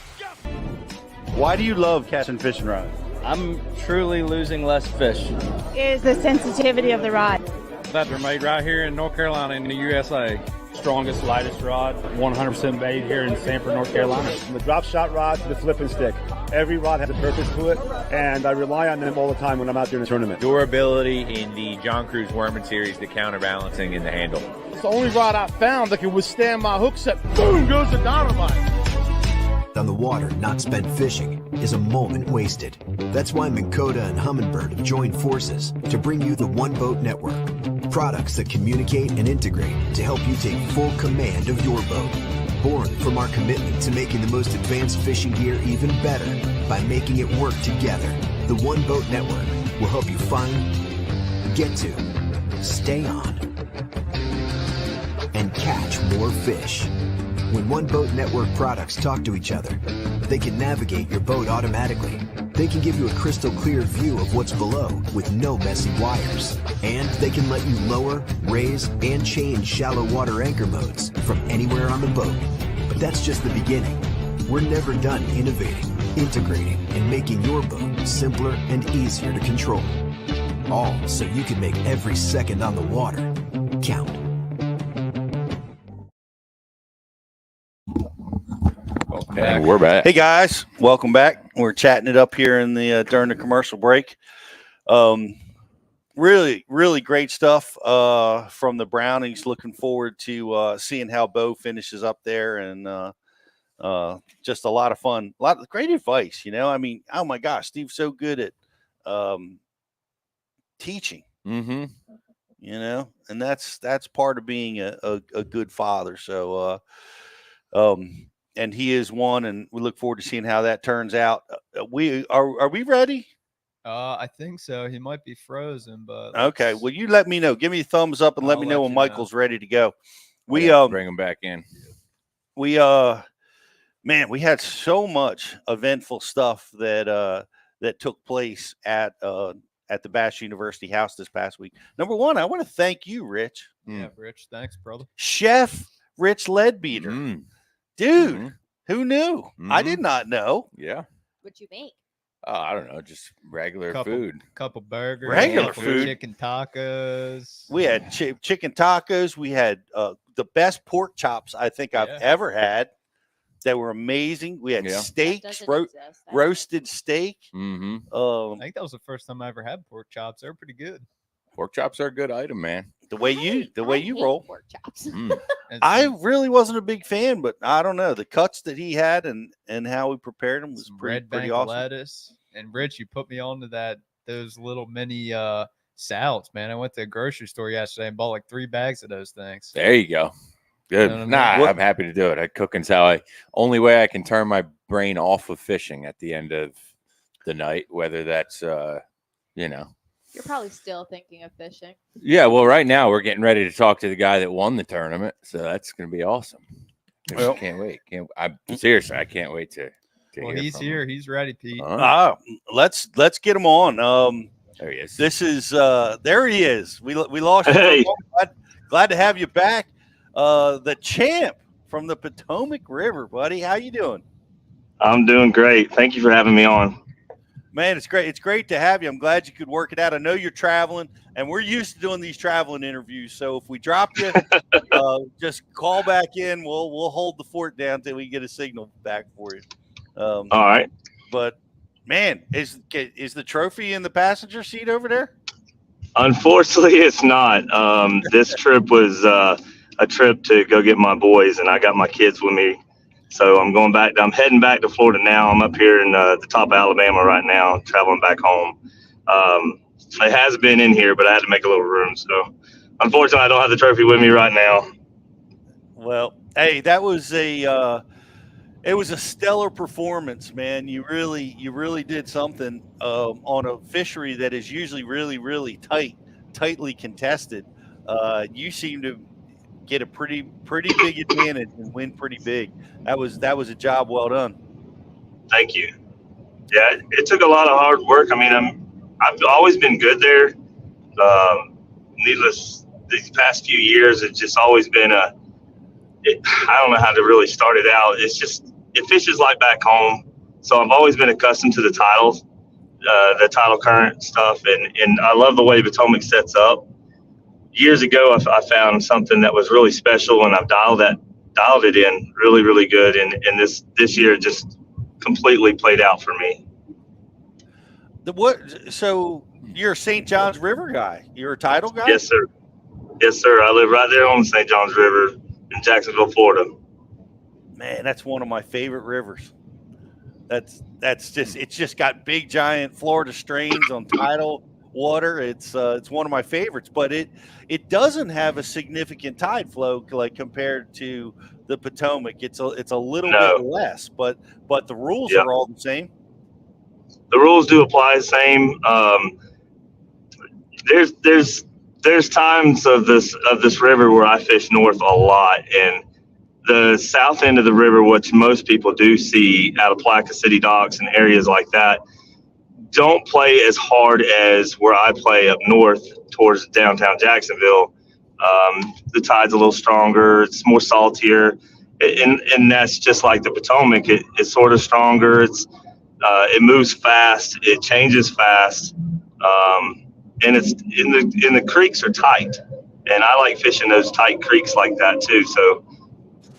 Speaker 1: Why do you love catching fishing rods?
Speaker 13: I'm truly losing less fish.
Speaker 14: Is the sensitivity of the rod.
Speaker 15: That they're made right here in North Carolina in the USA.
Speaker 16: Strongest, lightest rod, 100% made here in Sanford, North Carolina.
Speaker 17: From the drop shot rod to the flipping stick. Every rod has a purpose to it, and I rely on them all the time when I'm out there in the tournament.
Speaker 2: Durability in the John Cruz Worming series, the counterbalancing in the handle.
Speaker 16: It's the only rod I found that can withstand my hook set. Boom goes the dynamite.
Speaker 18: On the water not spent fishing is a moment wasted. That's why Minn Kota and Humminbird have joined forces to bring you the One Boat Network. Products that communicate and integrate to help you take full command of your boat. Born from our commitment to making the most advanced fishing gear even better by making it work together. The One Boat Network will help you find, get to, stay on, and catch more fish. When One Boat Network products talk to each other, they can navigate your boat automatically. They can give you a crystal clear view of what's below with no messy wires. And they can let you lower, raise, and change shallow water anchor modes from anywhere on the boat. But that's just the beginning. We're never done innovating, integrating, and making your boat simpler and easier to control. All so you can make every second on the water count.
Speaker 2: And we're back.
Speaker 1: Hey guys, welcome back. We're chatting it up here in the during the commercial break. Really, really great stuff from the Brownings. Looking forward to seeing how Beau finishes up there, and just a lot of fun, a lot of great advice. I mean, oh my gosh, Steve's so good at teaching.
Speaker 2: Mm-hmm.
Speaker 1: And that's part of being a good father. So, and he is one, and we look forward to seeing how that turns out. Are we ready?
Speaker 5: I think so. He might be frozen, but
Speaker 1: okay. Well, you let me know. Give me a thumbs up and let me know when Michael's ready to go. We
Speaker 2: bring him back in.
Speaker 1: We we had so much eventful stuff that took place at the Bass University house this past week. Number one, I want to thank you, Rich.
Speaker 5: Yeah, Rich. Thanks, brother.
Speaker 1: Chef Rich Leadbeater. Dude, who knew? I did not know.
Speaker 2: Yeah.
Speaker 14: What'd you make?
Speaker 2: I don't know, just regular food.
Speaker 5: Couple burgers.
Speaker 1: Regular food.
Speaker 5: Chicken tacos.
Speaker 1: We had chicken tacos. We had the best pork chops I think I've ever had. They were amazing. We had steaks, roasted steak.
Speaker 2: Mm-hmm.
Speaker 5: I think that was the first time I ever had pork chops. They were pretty good.
Speaker 2: Pork chops are a good item, man.
Speaker 1: The way you roll.
Speaker 14: Pork chops.
Speaker 1: I really wasn't a big fan, but I don't know. The cuts that he had and how we prepared them was pretty awesome.
Speaker 5: Lettuce. And Rich, you put me on to those little mini salads, man. I went to the grocery store yesterday and bought like 3 bags of those things.
Speaker 2: There you go. Good. I'm happy to do it. Cooking's how only way I can turn my brain off of fishing at the end of the night, whether that's
Speaker 14: You're probably still thinking of fishing.
Speaker 2: Yeah, well, right now we're getting ready to talk to the guy that won the tournament, so that's going to be awesome. I can't wait. Seriously, I can't wait to
Speaker 5: well, he's here. He's ready, Pete.
Speaker 1: Let's get him on.
Speaker 2: There he is.
Speaker 1: This is there he is. We lost you.
Speaker 19: Hey.
Speaker 1: Glad to have you back. The champ from the Potomac River, buddy. How you doing?
Speaker 19: I'm doing great. Thank you for having me on.
Speaker 1: Man, it's great. It's great to have you. I'm glad you could work it out. I know you're traveling, and we're used to doing these traveling interviews. So if we drop you, just call back in. We'll hold the fort down till we get a signal back for you.
Speaker 10: All right.
Speaker 1: But man, is the trophy in the passenger seat over there?
Speaker 10: Unfortunately, it's not. This trip was a trip to go get my boys, and I got my kids with me. So I'm going back. I'm heading back to Florida now. I'm up here in the top of Alabama right now, traveling back home. It has been in here, but I had to make a little room. So unfortunately, I don't have the trophy with me right now.
Speaker 1: Well, hey, that was it was a stellar performance, man. You really did something on a fishery that is usually really tightly contested. You seem to get a pretty big advantage and win pretty big. That was a job well done.
Speaker 10: Thank you. Yeah, it took a lot of hard work. I mean, I've always been good there. Needless, these past few years, it's just always been I don't know how to really start it out. It's just, it fishes like back home. So I've always been accustomed to the tidal current stuff. And I love the way Potomac sets up. Years ago, I found something that was really special, and I've dialed it in really good. And this year it just completely played out for me.
Speaker 1: So you're a St. Johns River guy. You're a tidal guy?
Speaker 10: Yes, sir. Yes, sir. I live right there on the St. Johns River in Jacksonville, Florida.
Speaker 1: Man, that's one of my favorite rivers. It's just got big giant Florida strains on tidal water. It's one of my favorites, but it doesn't have a significant tide flow like compared to the Potomac. It's a little bit less, but the rules are all the same.
Speaker 10: The rules do apply the same. There's times of this river where I fish north a lot, and the south end of the river, which most people do see out of Plaquemine City docks and areas like that, don't play as hard as where I play up north towards downtown Jacksonville. The tide's a little stronger. It's more saltier. And that's just like the Potomac. It's sort of stronger. It moves fast. It changes fast. And it's in the creeks are tight. And I like fishing those tight creeks like that too. So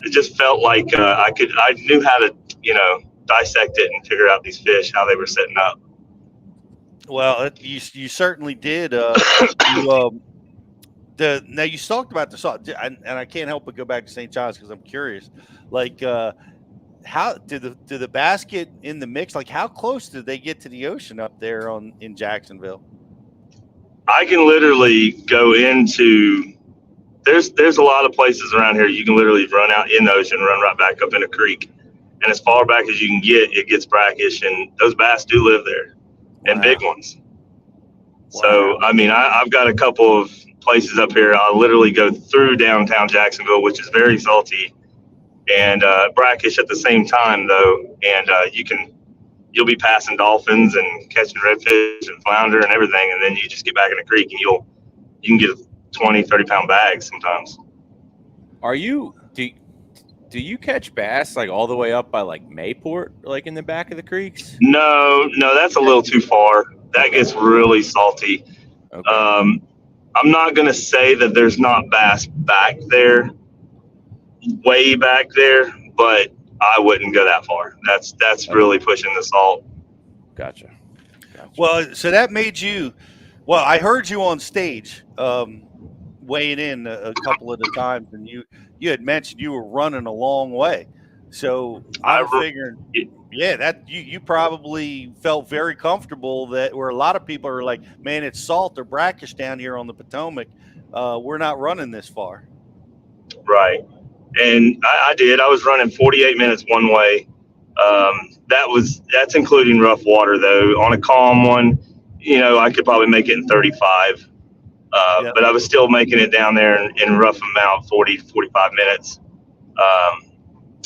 Speaker 10: it just felt like I knew how to, dissect it and figure out these fish, how they were setting up.
Speaker 1: Well, you certainly did. Now you talked about the salt, and I can't help but go back to St. John's because I'm curious. Like, how did the bass get in the mix? Like, how close did they get to the ocean up there in Jacksonville?
Speaker 10: I can literally go into. There's a lot of places around here you can literally run out in the ocean, run right back up in a creek, and as far back as you can get, it gets brackish, and those bass do live there. And big ones. Wow. So, I mean, I've got a couple of places up here. I'll literally go through downtown Jacksonville, which is very salty and brackish at the same time, though. And you'll be passing dolphins and catching redfish and flounder and everything. And then you just get back in the creek and you can get 20, 30-pound bags sometimes.
Speaker 2: Do you catch bass like all the way up by like Mayport, like in the back of the creeks?
Speaker 10: No, that's a little too far. That gets really salty. Okay. I'm not going to say that there's not bass back there, way back there, but I wouldn't go that far. That's really pushing the salt.
Speaker 2: Gotcha.
Speaker 1: Well, so that made you. Well, I heard you on stage weighing in a couple of the times, and you had mentioned you were running a long way. So I'm figuring, that you probably felt very comfortable that where a lot of people are like, man, it's salt or brackish down here on the Potomac. We're not running this far.
Speaker 10: Right. And I did. I was running 48 minutes one way. That's including rough water though. On a calm one, I could probably make it in 35. But I was still making it down there in rough amount, 40, 45 minutes.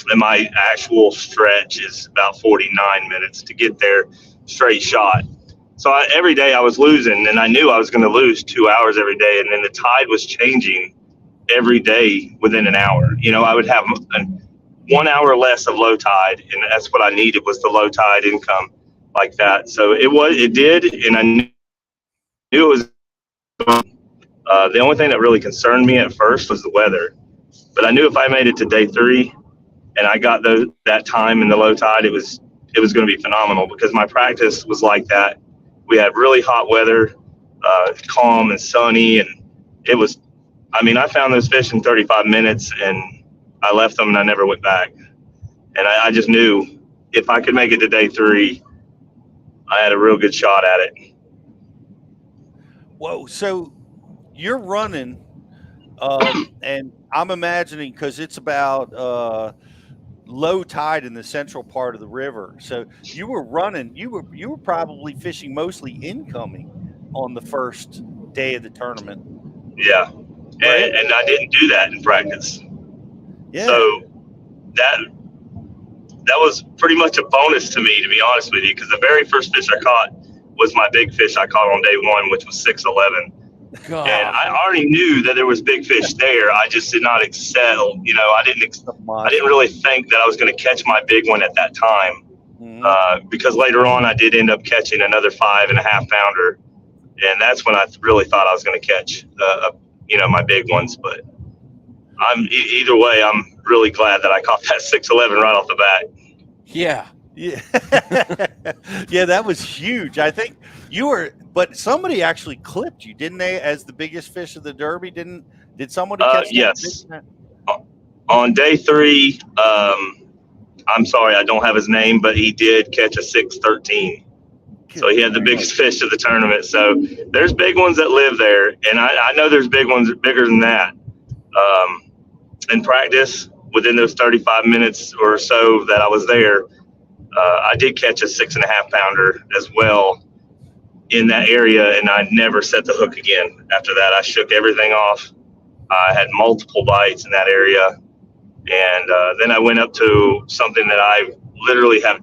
Speaker 10: And my actual stretch is about 49 minutes to get there straight shot. So every day I was losing, and I knew I was going to lose 2 hours every day. And then the tide was changing every day within an hour. I would have 1 hour less of low tide, and that's what I needed was the low tide income. like that. So it did, and I knew it was. The only thing that really concerned me at first was the weather, but I knew if I made it to day 3 and I got that time in the low tide, it was going to be phenomenal because my practice was like that. We had really hot weather, calm and sunny, and it was. I mean, I found those fish in 35 minutes, and I left them, and I never went back. And I just knew if I could make it to day 3, I had a real good shot at it.
Speaker 1: Whoa! So you're running, and I'm imagining because it's about low tide in the central part of the river. So you were running. You were probably fishing mostly incoming on the first day of the tournament.
Speaker 10: Yeah, and I didn't do that in practice.
Speaker 1: Yeah.
Speaker 10: So that was pretty much a bonus to me, to be honest with you, because the very first fish I caught was my big fish I caught on day 1, which was 6'11".
Speaker 5: God.
Speaker 10: And I already knew that there was big fish there. I just did not excel. You know, I didn't really think that I was going to catch my big one at that time, because later on I did end up catching another 5.5 pounder, and that's when I really thought I was going to catch, my big ones. But either way, I'm really glad that I caught that 6'11" right off the bat.
Speaker 5: Yeah.
Speaker 1: Yeah. Yeah, that was huge. I think you were, but somebody actually clipped you, didn't they, as the biggest fish of the Derby? Did somebody catch
Speaker 10: yes. On day 3, I'm sorry, I don't have his name, but he did catch a 6'13". So he had the biggest fish of the tournament. So there's big ones that live there, and I know there's big ones bigger than that. In practice, within those 35 minutes or so that I was there, I did catch a 6.5 pounder as well in that area, and I never set the hook again. After that, I shook everything off. I had multiple bites in that area, and then I went up to something that I literally have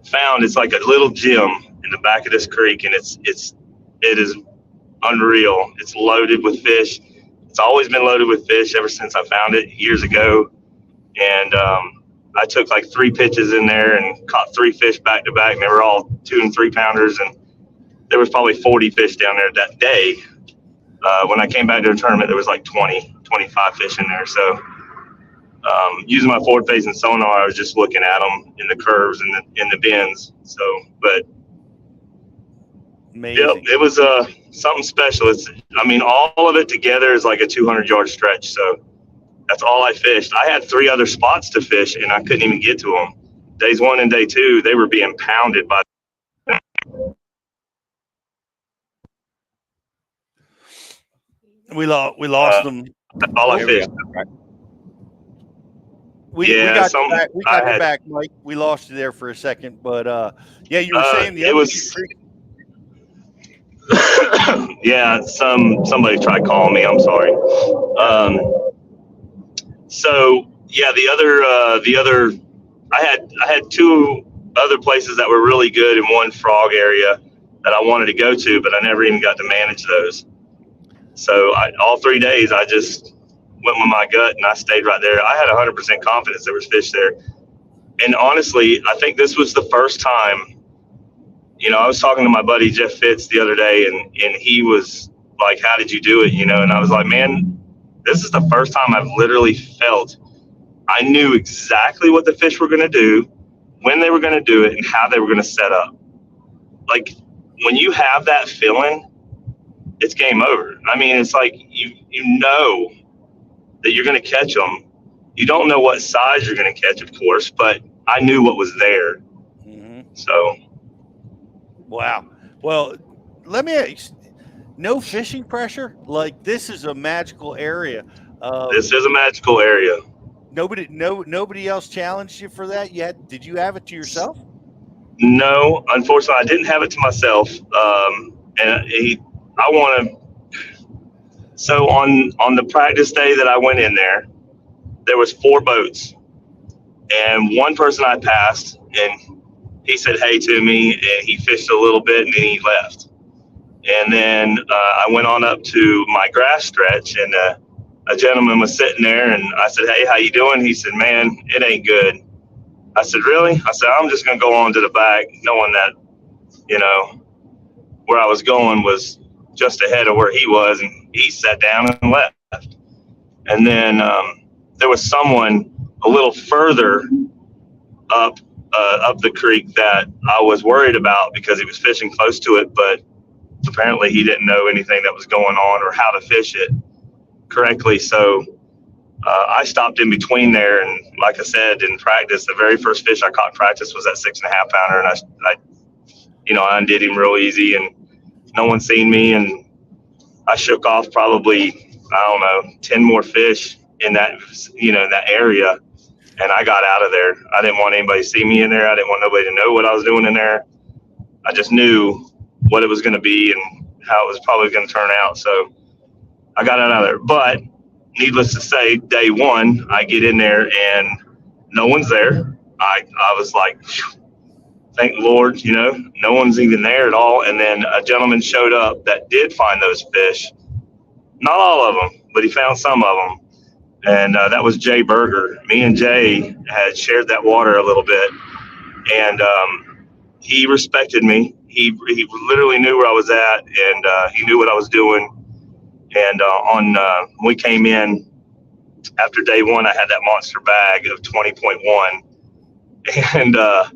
Speaker 10: found. It's like a little gym in the back of this creek, and it is unreal. It's loaded with fish. It's always been loaded with fish ever since I found it years ago, and I took like 3 pitches in there and caught 3 fish back to back, and they were all 2 and 3 pounders, and there was probably 40 fish down there that day. When I came back to the tournament, there was like 25 fish in there. So using my forward facing sonar, I was just looking at them in the curves and in the bends. So, but
Speaker 1: amazing.
Speaker 10: Yep, it was something special. All of it together is like a 200-yard stretch. So that's all I fished. I had 3 other spots to fish, and I couldn't even get to them. Days 1 and day 2, they were being pounded by.
Speaker 1: We lost them.
Speaker 10: That's all I fished.
Speaker 1: We got you back, Mike. We lost you there for a second, but yeah, you were saying the other
Speaker 10: yeah, somebody tried calling me. I'm sorry. So yeah, the other, I had 2 other places that were really good in one frog area that I wanted to go to, but I never even got to manage those. So all 3 days, I just went with my gut, and I stayed right there. I had 100% confidence there was fish there. And honestly, I think this was the first time, I was talking to my buddy Jeff Fitz the other day, and he was like, how did you do it? And I was like, man, this is the first time I've literally felt I knew exactly what the fish were going to do, when they were going to do it, and how they were going to set up. Like, when you have that feeling, it's game over. I mean, it's like you know that you're going to catch them. You don't know what size you're going to catch, of course, but I knew what was there.
Speaker 1: Mm-hmm.
Speaker 10: So.
Speaker 1: Wow. Well, let me ask, no fishing pressure? Like, this is a magical area.
Speaker 10: This is a magical area.
Speaker 1: Nobody else challenged you for that yet? Did you have it to yourself?
Speaker 10: No, unfortunately, I didn't have it to myself. So on the practice day that I went in there was 4 boats, and one person I passed, and he said hey to me, and he fished a little bit, and then he left. And then I went on up to my grass stretch, and a gentleman was sitting there, and I said, hey, how you doing? He said, man, it ain't good. I said, really? I said, I'm just going to go on to the back, knowing that you know, where I was going was just ahead of where he was, and he sat down and left. And then there was someone a little further up the creek that I was worried about because he was fishing close to it, but apparently he didn't know anything that was going on or how to fish it correctly. So I stopped in between there, and like I said, in practice, the very first fish I caught in practice was that 6.5 pounder, and I undid him real easy, and no one seen me, and I shook off probably, 10 more fish in that, in that area, and I got out of there. I didn't want anybody to see me in there. I didn't want nobody to know what I was doing in there. I just knew what it was going to be and how it was probably going to turn out. So I got out of there. But needless to say, day one, I get in there and no one's there. I was like, thank the Lord, no one's even there at all. And then a gentleman showed up that did find those fish. Not all of them, but he found some of them. And that was Jay Berger. Me and Jay had shared that water a little bit. And he respected me. He literally knew where I was at, and he knew what I was doing. And when we came in after day one, I had that monster bag of 20.1, and I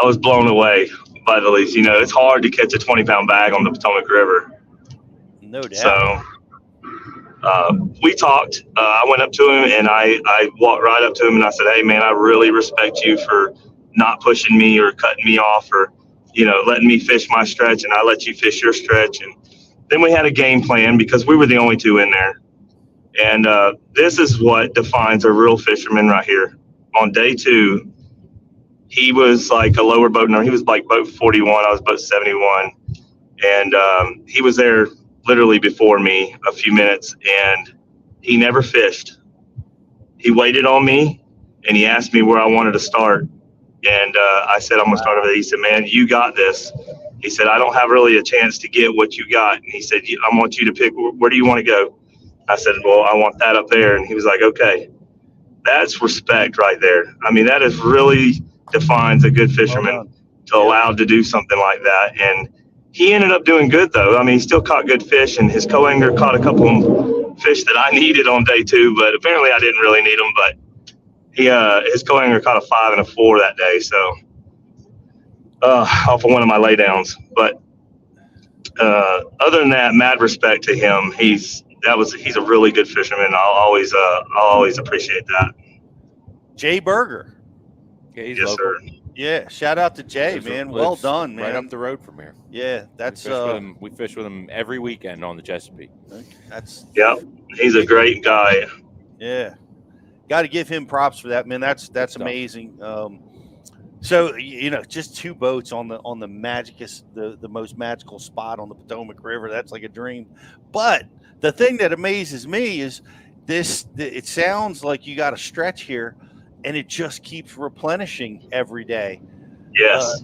Speaker 10: was blown away by the least. It's hard to catch a 20-pound bag on the Potomac River.
Speaker 1: No doubt.
Speaker 10: So we talked. I went up to him, and I walked right up to him, and I said, "Hey, man, I really respect you for not pushing me or cutting me off, or letting me fish my stretch, and I let you fish your stretch." And then we had a game plan because we were the only two in there. And this is what defines a real fisherman right here. On day two, he was like a lower boat number. He was like boat 41. I was boat 71. And he was there literally before me a few minutes, and he never fished. He waited on me, and he asked me where I wanted to start. And I said, I'm going to start over there. He said, "Man, you got this." He said, "I don't have really a chance to get what you got." And he said, "I want you to pick, where do you want to go?" I said, "Well, I want that up there." And he was like, "Okay." That's respect right there. I mean, that is really defines a good fisherman to allow to do something like that. And he ended up doing good, though. I mean, he still caught good fish, and his co-angler caught a couple of fish that I needed on day two, but apparently I didn't really need them. But his co-angler caught a 5 and a 4 that day, so off of one of my laydowns. But other than that, mad respect to him. He's a really good fisherman. I'll always appreciate that.
Speaker 1: Jay Berger.
Speaker 2: Yeah, he's
Speaker 10: yes,
Speaker 2: local.
Speaker 10: sir.
Speaker 1: Yeah, shout out to Jay, man. Well done, man.
Speaker 2: Right up the road from here.
Speaker 1: Yeah, that's
Speaker 2: we fish with him every weekend on the Chesapeake.
Speaker 10: He's a great guy.
Speaker 1: Yeah, got to give him props for that, man. That's amazing. So just two boats on the the most magical spot on the Potomac River. That's like a dream. But the thing that amazes me is it sounds like you got a stretch here, and it just keeps replenishing every day.
Speaker 10: Yes.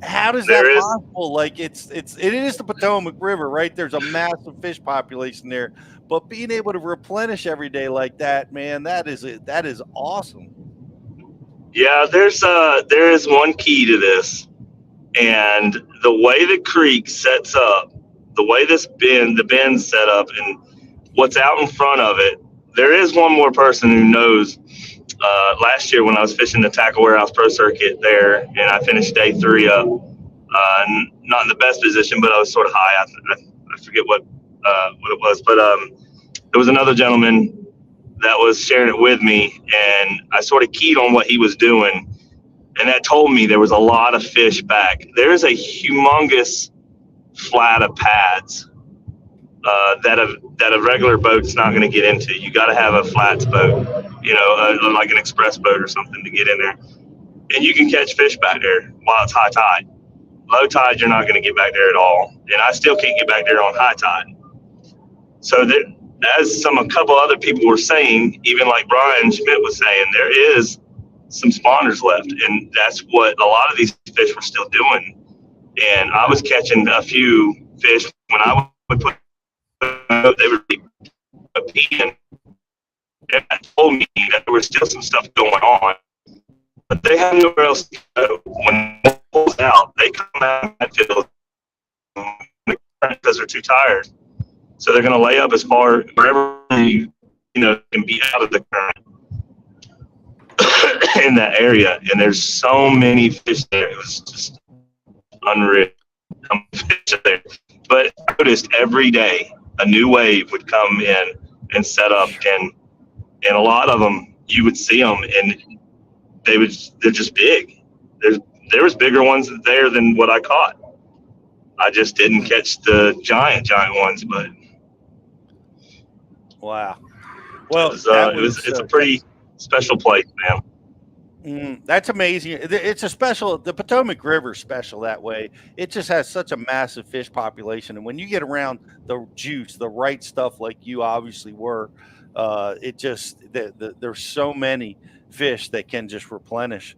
Speaker 1: How does that possible? Like it is the Potomac River, right? There's a massive fish population there, but being able to replenish every day like that, man, that is awesome.
Speaker 10: Yeah, there is one key to this, and the way the creek sets up, the way the bend's set up, and what's out in front of it. There is one more person who knows. Last year when I was fishing the Tackle Warehouse Pro Circuit there, and I finished day 3 up, not in the best position, but I was sort of high. I forget what it was, but there was another gentleman that was sharing it with me, and I sort of keyed on what he was doing, and that told me there was a lot of fish back. There is a humongous flat of pads that a regular boat's not going to get into. You got to have a flats boat, like an express boat or something to get in there. And you can catch fish back there while it's high tide. Low tide, you're not going to get back there at all. And I still can't get back there on high tide. So that, as a couple other people were saying, even like Brian Schmidt was saying, there is some spawners left. And that's what a lot of these fish were still doing. And I was catching a few fish when I would put they were peeing, and that told me that there was still some stuff going on, but they had nowhere else to go. When pulls out, they come out and field because they're too tired. So they're going to lay up as far wherever you can be out of the current in that area. And there's so many fish there. It was just unreal. Fish there. But I noticed every day a new wave would come in and set up, and a lot of them you would see them, and they're just big. There was bigger ones there than what I caught. I just didn't catch the giant ones, but
Speaker 1: wow. Well,
Speaker 10: it's a pretty special place, man.
Speaker 1: That's amazing. It's a special, the Potomac River special that way. It just has such a massive fish population. And when you get around the juice, the right stuff like you obviously were, there's so many fish that can just replenish.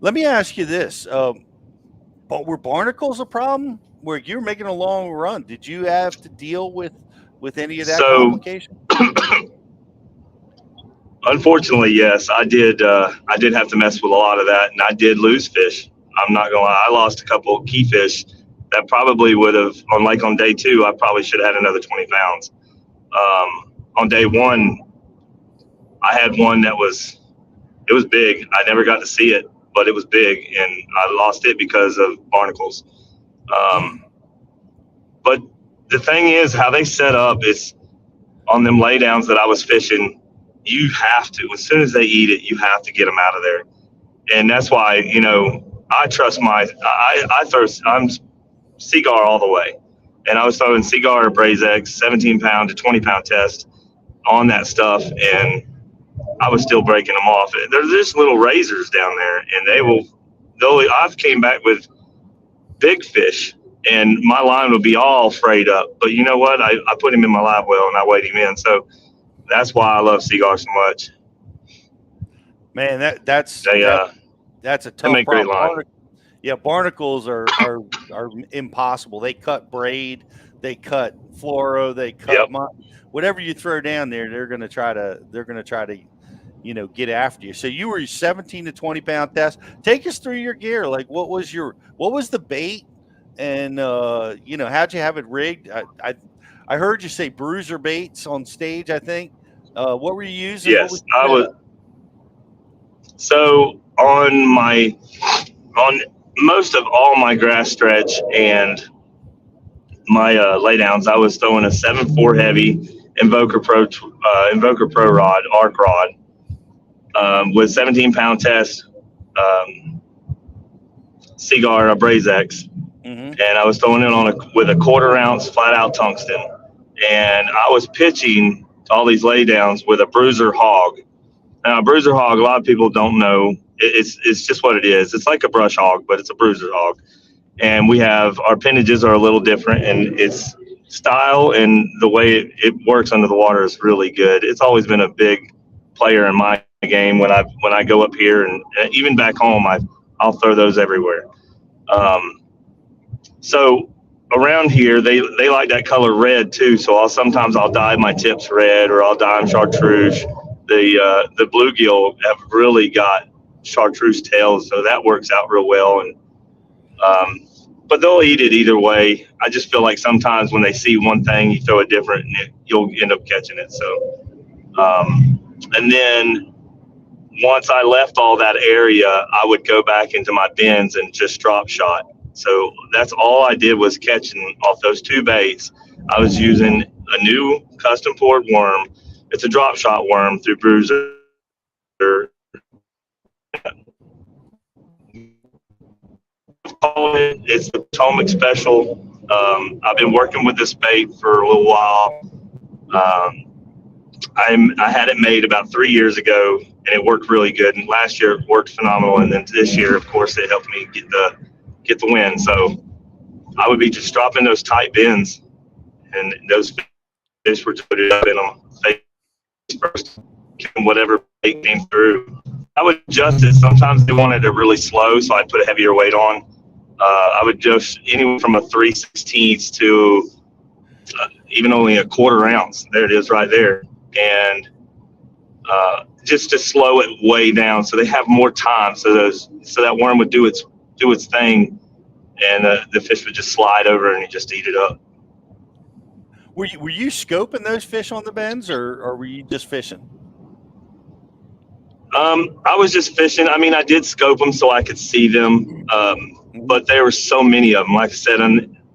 Speaker 1: Let me ask you this. But were barnacles a problem where you're making a long run? Did you have to deal with any of that complication?
Speaker 10: Unfortunately, yes, I did. I did have to mess with a lot of that, and I did lose fish. I'm not gonna lie. I lost a couple of key fish that probably would have on day 2. I probably should have had another 20 pounds. On day 1, I had one it was big. I never got to see it, but it was big, and I lost it because of barnacles. But the thing is, how they set up is on them laydowns that I was fishing. You have to, as soon as they eat it, you have to get them out of there. And that's why, I trust I'm Seagar all the way. And I was throwing Seagar or Braze X, 17 pound to 20 pound test on that stuff. And I was still breaking them off. There's just little razors down there, and I've came back with big fish, and my line would be all frayed up. But you know what? I put him in my live well, and I weighed him in. So that's why I love Seagar so much.
Speaker 1: Man, that's a tough problem. Yeah, barnacles are impossible. They cut braid, they cut fluoro, they cut whatever you throw down there. They're gonna try to get after you. So you were 17 to 20 pound test. Take us through your gear. Like what was the bait, and how'd you have it rigged? I heard you say bruiser baits on stage, I think. What were you using?
Speaker 10: Yes, I was. So on most of all my grass stretch and my laydowns, I was throwing a 7.4 heavy Invoker Pro rod, arc rod, with 17 pound test, Seagar, a Braze X. And I was throwing it with a 1/4 ounce flat out tungsten. And I was pitching all these laydowns with a bruiser hog. Now, a bruiser hog, a lot of people don't know. It's just what it is. It's like a brush hog, but it's a bruiser hog. And our appendages are a little different, and its style and the way it works under the water is really good. It's always been a big player in my game when I go up here, and even back home, I'll throw those everywhere. So around here, they like that color red too. So sometimes I'll dye my tips red, or I'll dye them chartreuse. The bluegill have really got chartreuse tails, so that works out real well. And but they'll eat it either way. I just feel like sometimes when they see one thing, you throw it different, and you'll end up catching it. So, and then once I left all that area, I would go back into my bins and just drop shot. So that's all I did was catching off those 2 baits. I was using a new custom poured worm. It's a drop shot worm through Bruiser. It's the Potomac special. I've been working with this bait for a little while. I had it made about 3 years ago, and it worked really good. And last year it worked phenomenal. And then this year, of course, it helped me get the win. So I would be just dropping those tight bins, and those fish were put it up in them face first, and whatever bait came through. I would adjust it. Sometimes they wanted it really slow, so I'd put a heavier weight on. I would just anywhere from a 3/16 to even only a 1/4 ounce. There it is right there. And just to slow it way down so they have more time, so that worm would do its do its thing, and the fish would just slide over and just eat it up.
Speaker 1: Were you scoping those fish on the bends, or were you just fishing?
Speaker 10: I was just fishing. I mean, I did scope them so I could see them, but there were so many of them. Like I said,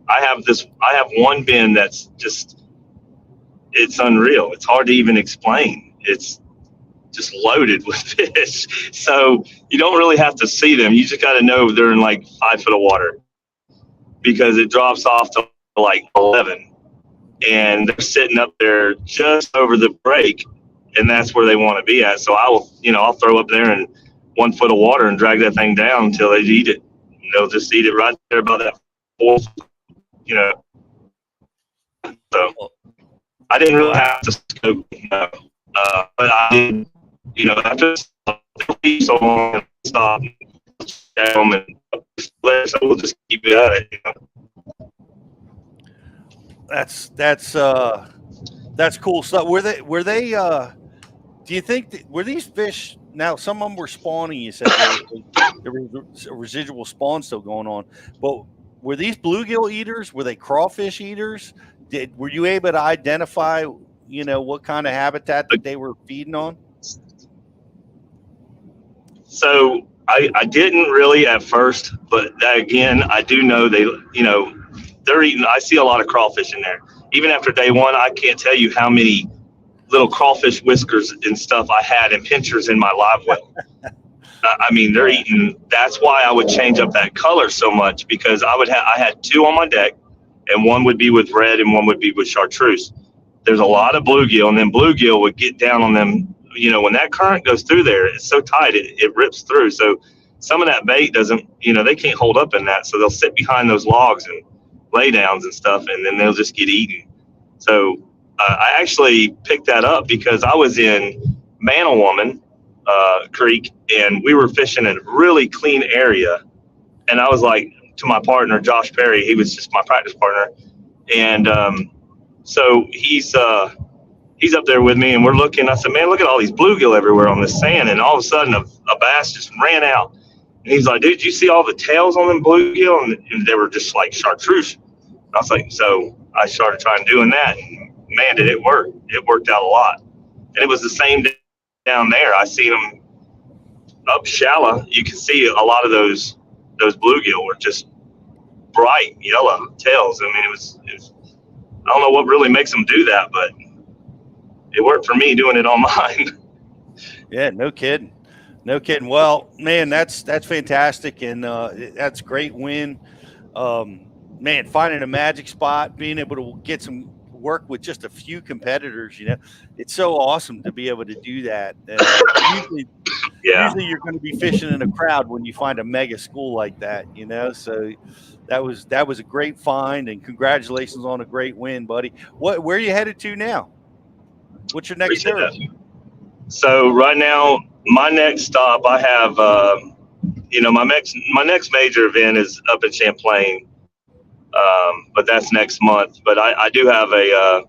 Speaker 10: I have one bend that's just, it's unreal. It's hard to even explain. It's just loaded with fish. So you don't really have to see them. You just got to know they're in like 5 foot of water, because it drops off to like 11, and they're sitting up there just over the break, and that's where they want to be at. So I'll throw up there in 1 foot of water and drag that thing down until they eat it. And they'll just eat it right there about that 4th, So I didn't really have to scope, but I did, after so long, stop them, and so we'll just keep it at it.
Speaker 1: That's cool stuff. Were they do you think were these fish, now some of them were spawning, you said there was residual spawn still going on, but were these bluegill eaters? Were they crawfish eaters? Were you able to identify, what kind of habitat that they were feeding on?
Speaker 10: So I didn't really at first, but again, I do know they're eating. I see a lot of crawfish in there. Even after day one, I can't tell you how many little crawfish whiskers and stuff I had and pinchers in my live well. I mean, they're eating. That's why I would change up that color so much, because I had 2 on my deck, and one would be with red and one would be with chartreuse. There's a lot of bluegill, and then bluegill would get down on them. When that current goes through there, it's so tight, it rips through. So some of that bait doesn't, they can't hold up in that. So they'll sit behind those logs and laydowns and stuff, and then they'll just get eaten. So I actually picked that up because I was in Mantelwoman Creek, and we were fishing in a really clean area. And I was like, to my partner, Josh Perry, he was just my practice partner. And so he's up there with me, and we're looking. I said, man, look at all these bluegill everywhere on this sand. And all of a sudden, a bass just ran out. And he's like, dude, you see all the tails on them bluegill? And they were just like chartreuse. And I was like, so I started trying doing that. And man, did it work. It worked out a lot. And it was the same down there. I seen them up shallow. You can see a lot of those bluegill were just bright yellow tails. I mean, it was I don't know what really makes them do that, but it worked for me doing it on mine.
Speaker 1: Yeah, no kidding. Well, man, that's fantastic, and that's a great win. Man, finding a magic spot, being able to get some work with just a few competitors, it's so awesome to be able to do that. Usually you're going to be fishing in a crowd when you find a mega school like that, So that was a great find, and congratulations on a great win, buddy. Where are you headed to now? What's your next trip?
Speaker 10: So right now, my next stop, I have, my next major event is up in Champlain, but that's next month. But I do have a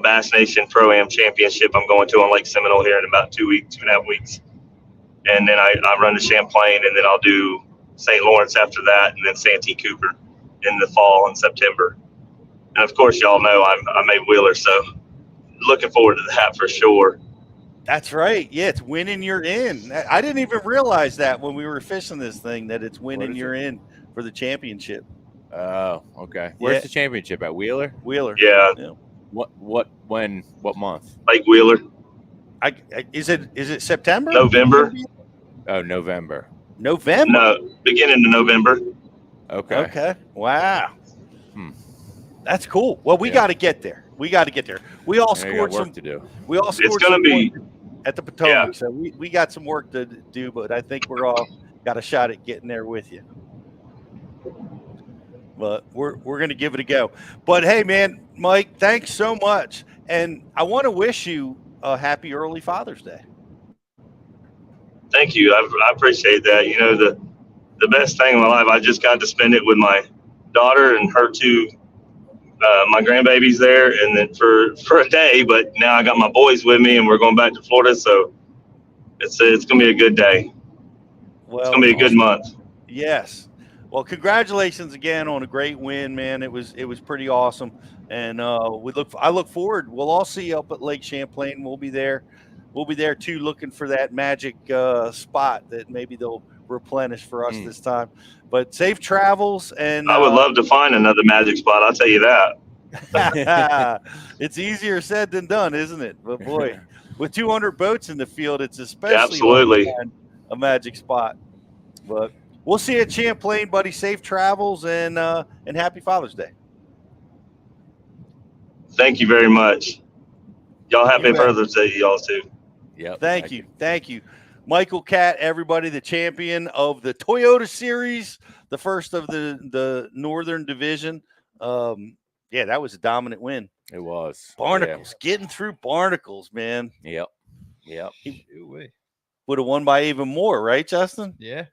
Speaker 10: Bass Nation Pro-Am Championship I'm going to on Lake Seminole here in about 2.5 weeks. And then I run to Champlain, and then I'll do St. Lawrence after that, and then Santee Cooper in the fall in September. And of course, y'all know I'm a Wheeler, so looking forward to that for sure.
Speaker 1: That's right. Yeah, it's winning you're in. I didn't even realize that when we were fishing this thing, that it's winning you're in for the championship.
Speaker 2: Oh, okay. Where's the championship at? Wheeler?
Speaker 10: Yeah.
Speaker 2: What month?
Speaker 10: Lake Wheeler.
Speaker 1: Is it September?
Speaker 10: November.
Speaker 2: Oh, November.
Speaker 10: No, beginning of November.
Speaker 2: Okay.
Speaker 1: Wow. That's cool. Well, we got to get there. We all scored some work to do. We all scored some points at the Potomac, so we got some work to do, but I think we're all got a shot at getting there with you. But we're going to give it a go. But hey, man, Mike, thanks so much, and I want to wish you a happy early Father's Day.
Speaker 10: Thank you. I appreciate that. The best thing in my life, I just got to spend it with my daughter and her 2 my grandbabies there, and then for a day, but now I got my boys with me, and we're going back to Florida, so it's gonna be a good day.
Speaker 1: Well,
Speaker 10: it's gonna be a good month.
Speaker 1: Yes. Well, congratulations again on a great win, man. It was pretty awesome, and I look forward. We'll all see you up at Lake Champlain. We'll be there. We'll be there too, looking for that magic spot that maybe they'll replenish for us this time. But safe travels, and
Speaker 10: I would love to find another magic spot. I'll tell you that.
Speaker 1: It's easier said than done, isn't it? But boy, with 200 boats in the field, it's especially
Speaker 10: Absolutely
Speaker 1: hard to find a magic spot. But we'll see you at Champlain, buddy. Safe travels, and happy Father's Day.
Speaker 10: Thank you very much. Y'all happy Father's Day, y'all too.
Speaker 2: Yeah.
Speaker 1: Thank you. Michael Catt, everybody, the champion of the Toyota Series, the first of the Northern Division. Yeah, that was a dominant win.
Speaker 2: It was.
Speaker 1: Barnacles, getting through Barnacles, man.
Speaker 2: Yep.
Speaker 1: Would have won by even more, right, Justin?
Speaker 5: Yeah,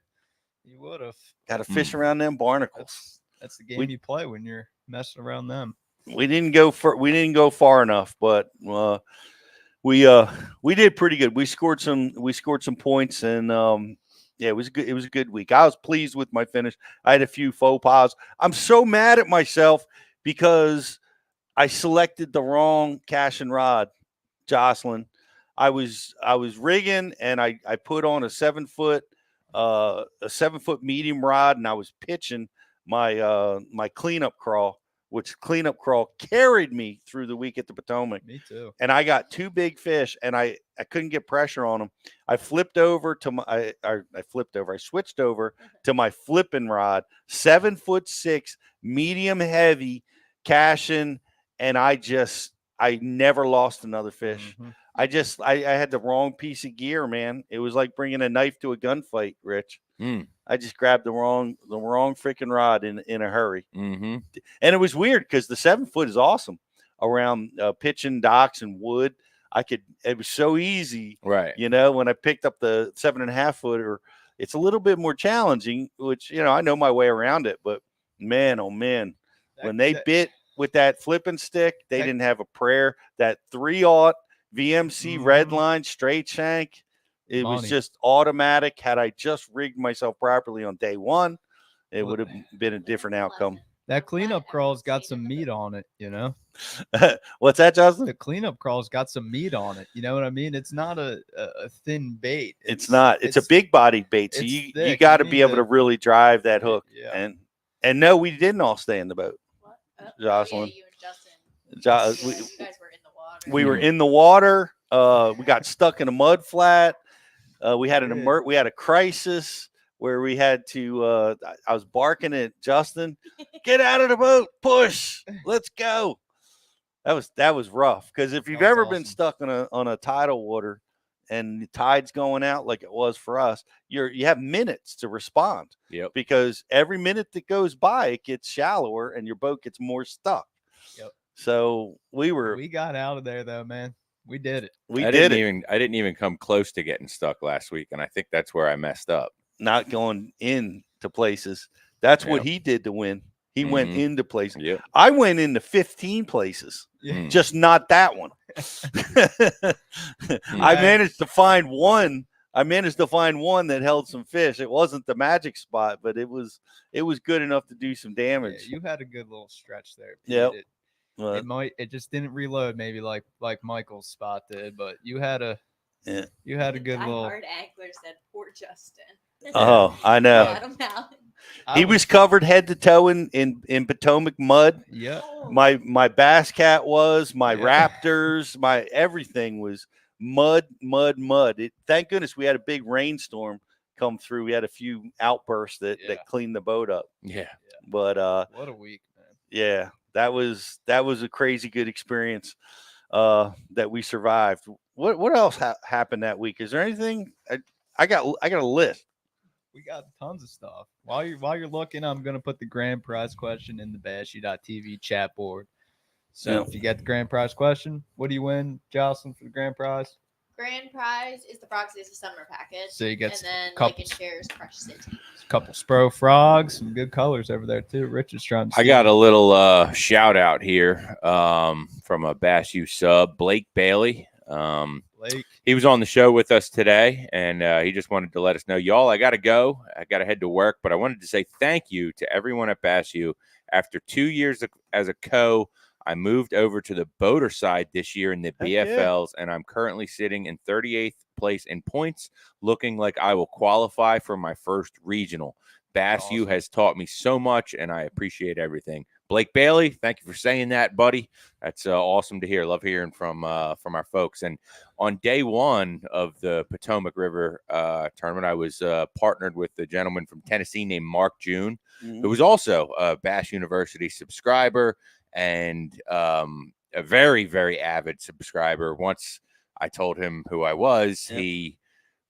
Speaker 5: you would have.
Speaker 1: Got to fish around them Barnacles.
Speaker 5: That's the game you play when you're messing around them.
Speaker 1: We didn't go far enough, but we did pretty good. We scored some points, and yeah, it was good. It was a good week. I was pleased with my finish. I had a few faux pas. I'm so mad at myself because I selected the wrong cash and rod, Jocelyn. I was rigging, and I put on a 7-foot medium rod, and I was pitching my my cleanup crawl, which cleanup crawl carried me through the week at the Potomac.
Speaker 5: Me too.
Speaker 1: And I got 2 big fish, and I couldn't get pressure on them. I switched over to my flipping rod, 7'6", medium heavy, cashing, and I never lost another fish.
Speaker 5: Mm-hmm.
Speaker 1: I had the wrong piece of gear, man. It was like bringing a knife to a gunfight, Rich. I just grabbed the wrong freaking rod in a hurry.
Speaker 2: Mm-hmm.
Speaker 1: And it was weird because the 7-foot is awesome around pitching docks and wood. It was so easy,
Speaker 2: right?
Speaker 1: You know, when I picked up the 7.5-footer, it's a little bit more challenging, which, you know, I know my way around it, but man, oh man, when they bit with that flipping stick, they didn't have a prayer. That 3/0 VMC red line straight shank, it was just automatic. Had I just rigged myself properly on day one, it would have been a different outcome.
Speaker 5: That cleanup crawl's got some meat on it, you know.
Speaker 1: What's that, Justin?
Speaker 5: The cleanup crawl's got some meat on it. You know what I mean? It's not a thin bait.
Speaker 1: It's not. It's a big bodied bait, so you got to be able to really drive that hook.
Speaker 5: Yeah.
Speaker 1: And no, we didn't all stay in the boat. Jocelyn.
Speaker 14: Yeah, you and Justin.
Speaker 1: You
Speaker 14: guys were in the water.
Speaker 1: We were in the water. We got stuck in a mud flat. We had we had a crisis where we had to. I was barking at Justin, "Get out of the boat! Push! Let's go!" That was rough because if you've ever been stuck on a tidal water and the tide's going out like it was for us, you have minutes to respond.
Speaker 2: Yep.
Speaker 1: Because every minute that goes by, it gets shallower and your boat gets more stuck.
Speaker 5: Yep.
Speaker 1: So we
Speaker 5: got out of there though, man. We did it.
Speaker 2: I didn't even come close to getting stuck last week, and I think that's where I messed up.
Speaker 1: Not going into places. That's what he did to win. He went into places.
Speaker 2: Yep.
Speaker 1: I went into 15 places, just not that one. I managed to find one. That held some fish. It wasn't the magic spot, but it was good enough to do some damage.
Speaker 5: Yeah, you had a good little stretch there.
Speaker 1: Yeah.
Speaker 5: It just didn't reload maybe like Michael's spot did, but you had a good little.
Speaker 14: Hard angler said, "Poor Justin."
Speaker 1: Oh, I know.
Speaker 14: Got him out.
Speaker 1: He was covered head to toe in Potomac mud.
Speaker 5: Yeah.
Speaker 1: My bass cat was, my raptors, my everything was mud. Thank goodness we had a big rainstorm come through. We had a few outbursts that cleaned the boat up.
Speaker 2: Yeah.
Speaker 1: But
Speaker 5: what a week, man.
Speaker 1: Yeah, that was a crazy good experience that we survived. What else happened that week? Is there anything? I got a list.
Speaker 5: We got tons of stuff. While you're looking, I'm gonna put the grand prize question in the bashu.tv chat board. So if you get the grand prize question, what do you win, Jocelyn, for the grand prize?
Speaker 14: Grand prize is the Proxy Summer package.
Speaker 5: So you get
Speaker 14: and then
Speaker 5: couple,
Speaker 14: Lake and Shares Crush City.
Speaker 5: Couple Spro frogs, some good colors over there too. Rich is trying to.
Speaker 2: I got a little shout out here from a Bass U sub, Blake Bailey.
Speaker 5: Blake Blake.
Speaker 2: He was on the show with us today, and he just wanted to let us know, y'all, I got to go. I got to head to work, but I wanted to say thank you to everyone at Bass U. After 2 years as a co, I moved over to the boater side this year in the BFLs, and I'm currently sitting in 38th place in points, looking like I will qualify for my first regional. Bass U has taught me so much, and I appreciate everything. Blake Bailey, thank you for saying that, buddy. That's awesome to hear. Love hearing from our folks. And on day one of the Potomac River tournament, I was partnered with a gentleman from Tennessee named Mark June, who was also a Bass University subscriber and a very, very avid subscriber. Once I told him who I was, he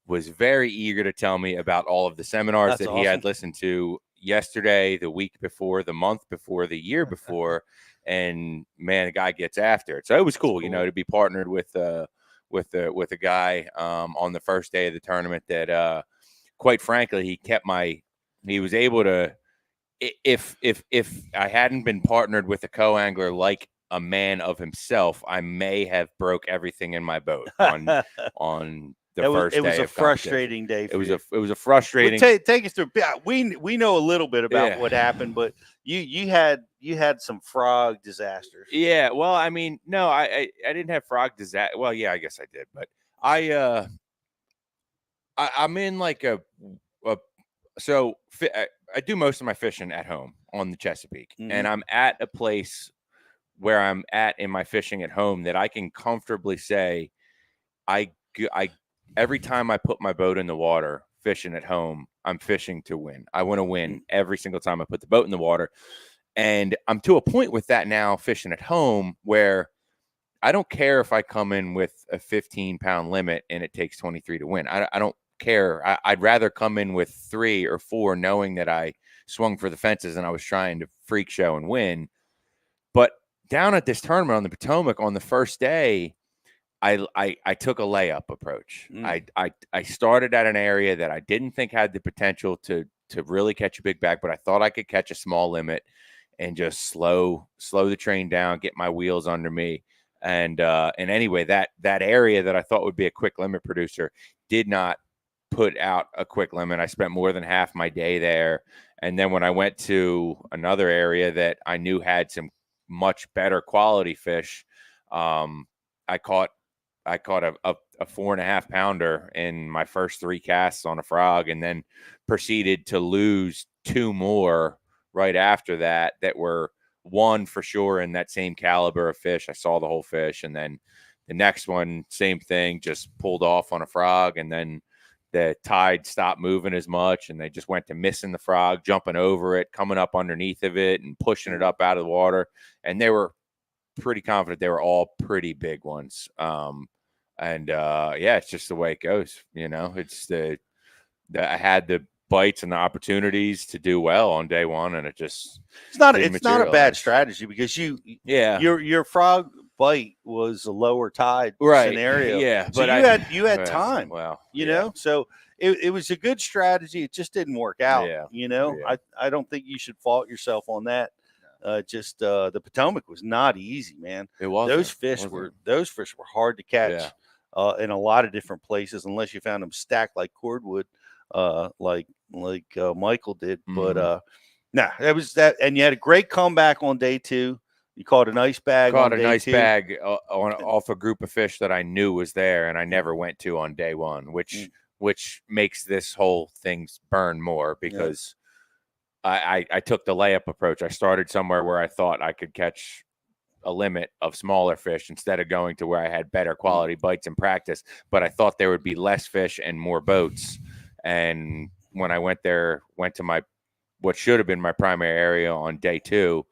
Speaker 2: was very eager to tell me about all of the seminars that he had listened to yesterday, the week before, the month before, the year before, and man, the guy gets after it. So it was cool, you know, to be partnered with a guy on the first day of the tournament that, quite frankly, he was able to. If I hadn't been partnered with a co-angler like a man of himself, I may have broke everything in my boat on the first day.
Speaker 1: It was a frustrating day.
Speaker 2: It was a frustrating.
Speaker 1: Take us through. We know a little bit about what happened, but you had some frog disasters.
Speaker 2: Yeah, well, I mean, no, I didn't have frog disaster. Well, yeah, I guess I did, but I'm in like I do most of my fishing at home on the Chesapeake, and I'm at a place where I'm at in my fishing at home that I can comfortably say I every time I put my boat in the water fishing at home, I'm fishing to win. I want to win every single time I put the boat in the water. And I'm to a point with that now fishing at home where I don't care if I come in with a 15-pound limit and it takes 23 to win. I don't care. I'd rather come in with 3 or 4 knowing that I swung for the fences and I was trying to freak show and win. But down at this tournament on the Potomac on the first day, I took a layup approach. I started at an area that I didn't think had the potential to really catch a big bag, but I thought I could catch a small limit and just slow the train down, get my wheels under me. And anyway, that area that I thought would be a quick limit producer did not put out a quick limit. I spent more than half my day there. And then when I went to another area that I knew had some much better quality fish, I caught a 4.5 pounder in my first 3 casts on a frog, and then proceeded to lose 2 more right after that were one for sure in that same caliber of fish. I saw the whole fish, and then the next one, same thing, just pulled off on a frog, and then the tide stopped moving as much, and they just went to missing the frog, jumping over it, coming up underneath of it, and pushing it up out of the water. And they were pretty confident they were all pretty big ones. It's just the way it goes. You know, it's I had the bites and the opportunities to do well on day one, and it's not
Speaker 1: a bad strategy because your frog bite was a lower tide scenario.
Speaker 2: Yeah,
Speaker 1: so
Speaker 2: but
Speaker 1: you had time.
Speaker 2: Well,
Speaker 1: you know, so it was a good strategy. It just didn't work out.
Speaker 2: Yeah.
Speaker 1: You know, I don't think you should fault yourself on that. The Potomac was not easy, man.
Speaker 2: It was.
Speaker 1: Those fish were hard to catch in a lot of different places, unless you found them stacked like cordwood, like Michael did. But that was that. And you had a great comeback on day 2. You caught a nice bag.
Speaker 2: Caught a nice bag off a group of fish that I knew was there, and I never went to on day 1, which makes this whole thing burn more because I took the layup approach. I started somewhere where I thought I could catch a limit of smaller fish instead of going to where I had better quality bites in practice. But I thought there would be less fish and more boats. And when I went to what should have been my primary area on day 2,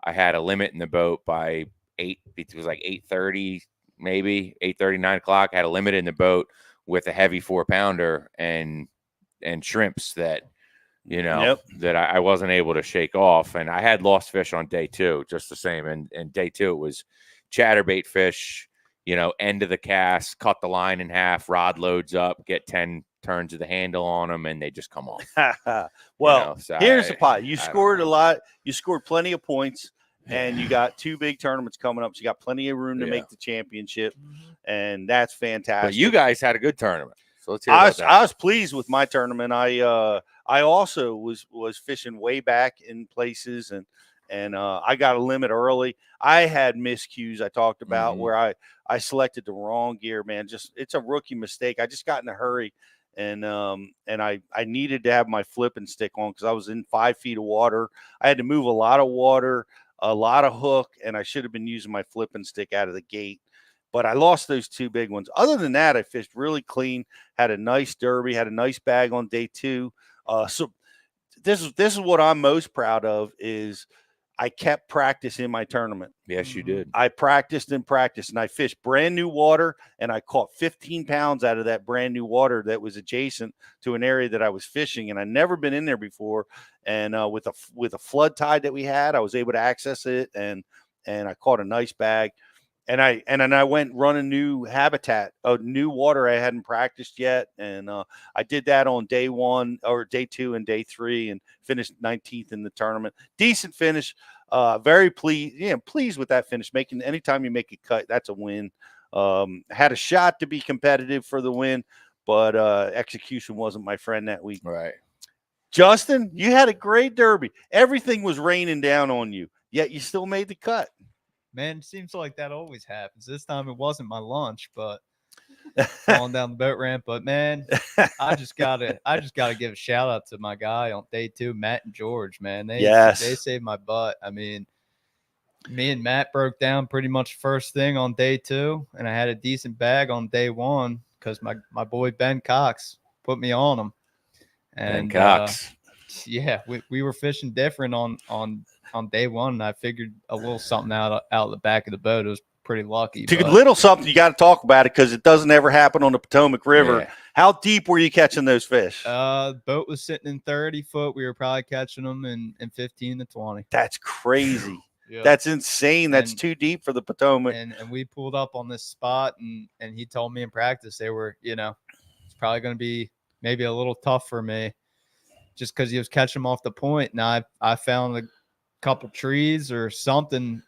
Speaker 2: I had a limit in the boat by 8. It was like 8:30, maybe 8:30, 9 o'clock. I had a limit in the boat with a heavy 4-pounder and shrimps that, you know, that I wasn't able to shake off. And I had lost fish on day 2, just the same. And day 2, it was chatterbait fish, you know, end of the cast, cut the line in half, rod loads up, get 10 turns of the handle on them, and they just come off.
Speaker 1: Well,
Speaker 2: you know, so
Speaker 1: here's the pot. You scored a lot. You scored plenty of points, and you got 2 big tournaments coming up. So you got plenty of room to make the championship. and that's fantastic.
Speaker 2: But you guys had a good tournament. So let's hear about that.
Speaker 1: I was pleased with my tournament. I also was fishing way back in places, and I got a limit early. I had miscues I talked about where I selected the wrong gear, man. Just it's a rookie mistake. I just got in a hurry, and I needed to have my flipping stick on because I was in 5 feet of water. I had to move a lot of water, a lot of hook, and I should have been using my flipping stick out of the gate. But I lost those 2 big ones. Other than that, I fished really clean, had a nice derby, had a nice bag on day 2. So this is what I'm most proud of is I kept practice in my tournament.
Speaker 2: Yes, you did.
Speaker 1: I practiced and practiced, and I fished brand new water, and I caught 15 pounds out of that brand new water that was adjacent to an area that I was fishing, and I'd never been in there before. And with a flood tide that we had, I was able to access it, and I caught a nice bag. And then I went running new habitat, new water I hadn't practiced yet. And I did that on day 1 or day 2 and day 3 and finished 19th in the tournament. Decent finish. Very pleased. Yeah, pleased with that finish. Anytime you make a cut, that's a win. Had a shot to be competitive for the win, but execution wasn't my friend that week.
Speaker 2: Right.
Speaker 1: Justin, you had a great derby. Everything was raining down on you, yet you still made the cut.
Speaker 5: Man, it seems like that always happens. This time it wasn't my lunch, but falling down the boat ramp. But man, I just gotta give a shout out to my guy on day 2, Matt and George. Man, they saved my butt. I mean, me and Matt broke down pretty much first thing on day 2, and I had a decent bag on day 1 because my boy Ben Cox put me on him. And
Speaker 2: Ben Cox.
Speaker 5: Yeah, we were fishing different on day 1, and I figured a little something out of the back of the boat. It was pretty lucky.
Speaker 1: A little something, you got to talk about it because it doesn't ever happen on the Potomac River. Yeah. How deep were you catching those fish?
Speaker 5: The boat was sitting in 30 foot. We were probably catching them in 15 to 20.
Speaker 1: That's crazy.
Speaker 5: Yeah.
Speaker 1: That's insane. That's too deep for the Potomac.
Speaker 5: And we pulled up on this spot, and he told me in practice they were, it's probably going to be maybe a little tough for me just because he was catching them off the point. And I found a couple trees or something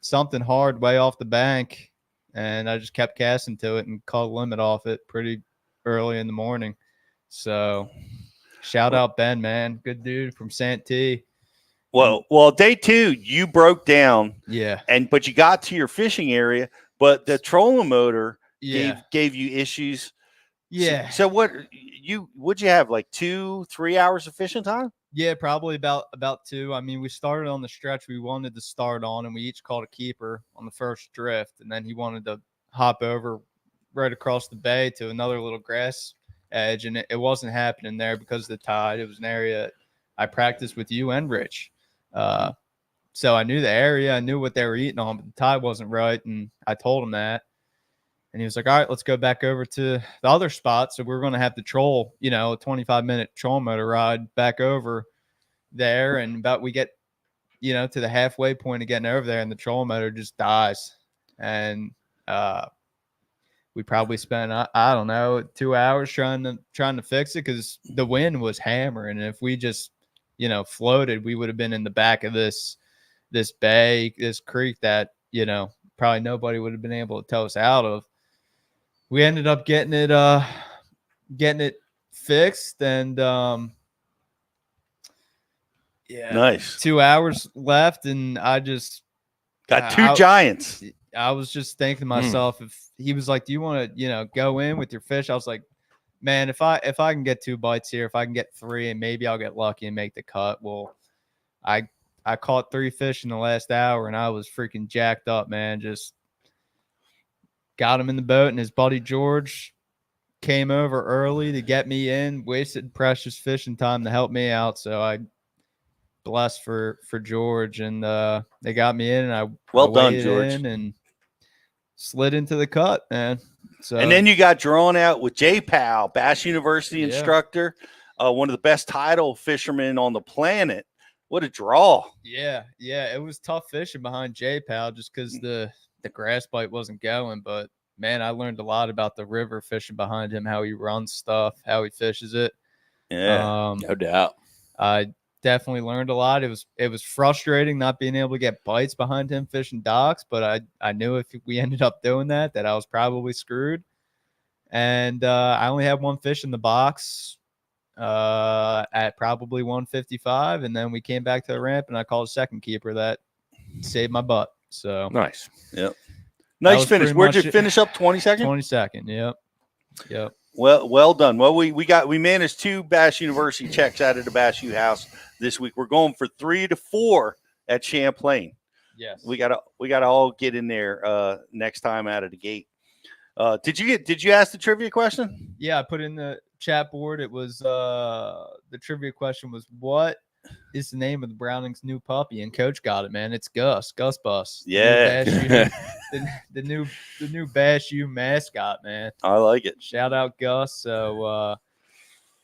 Speaker 5: hard way off the bank, and I just kept casting to it and caught a limit off it pretty early in the morning. So shout out Ben, man. Good dude from Santee.
Speaker 1: Well, day 2, you broke down.
Speaker 5: Yeah.
Speaker 1: But you got to your fishing area, but the trolling motor gave you issues.
Speaker 5: Yeah.
Speaker 1: So would you have like 2-3 hours of fishing time?
Speaker 5: Yeah, probably about 2. I mean, we started on the stretch we wanted to start on, and we each caught a keeper on the first drift, and then he wanted to hop over right across the bay to another little grass edge, and it wasn't happening there because of the tide. It was an area I practiced with you and Rich. So I knew the area. I knew what they were eating on, but the tide wasn't right, and I told him that. And he was like, all right, let's go back over to the other spot. So we're going to have to troll, a 25-minute troll motor ride back over there. And about we get, to the halfway point of getting over there, and the troll motor just dies. And we probably spent, I don't know, 2 hours trying to fix it because the wind was hammering. And if we just, floated, we would have been in the back of this bay, this creek that, probably nobody would have been able to tow us out of. We ended up getting it fixed, and
Speaker 1: nice.
Speaker 5: 2 hours left, and I just
Speaker 1: got 2 giants.
Speaker 5: I was just thinking to myself, if he was like, "Do you want to, go in with your fish?" I was like, "Man, if I can get 2 bites here, if I can get 3, and maybe I'll get lucky and make the cut." Well, I caught 3 fish in the last hour, and I was freaking jacked up, man. Just got him in the boat, and his buddy George came over early to get me in, wasted precious fishing time to help me out. So I blessed for George, and they got me in, and I
Speaker 1: done, George,
Speaker 5: and slid into the cut, man. So
Speaker 1: and then you got drawn out with Jay Powell, Bass University instructor, one of the best tidal fishermen on the planet. What a draw!
Speaker 5: Yeah, it was tough fishing behind Jay Powell just because the grass bite wasn't going, but man, I learned a lot about the river fishing behind him, how he runs stuff, how he fishes it.
Speaker 2: Yeah, no doubt.
Speaker 5: I definitely learned a lot. It was frustrating not being able to get bites behind him fishing docks, but I knew if we ended up doing that I was probably screwed. And I only had one fish in the box at probably 155. And then we came back to the ramp, and I called a second keeper that saved my butt. So
Speaker 2: nice.
Speaker 1: Yep. Nice finish. Where'd you finish up? 22nd?
Speaker 5: 22nd. Yep.
Speaker 1: Well done. Well, we managed 2 Bass University checks out of the Bass U house this week. We're going for 3 to 4 at Champlain.
Speaker 5: Yes.
Speaker 1: We gotta all get in there next time out of the gate. Did you ask the trivia question?
Speaker 5: Yeah, I put in the chat board. It was the trivia question was, what is the name of the Browning's new puppy? And Coach got it, man. It's Gus Bus.
Speaker 1: Yeah.
Speaker 5: The new Bass U mascot, man.
Speaker 1: I like it.
Speaker 5: Shout out Gus. So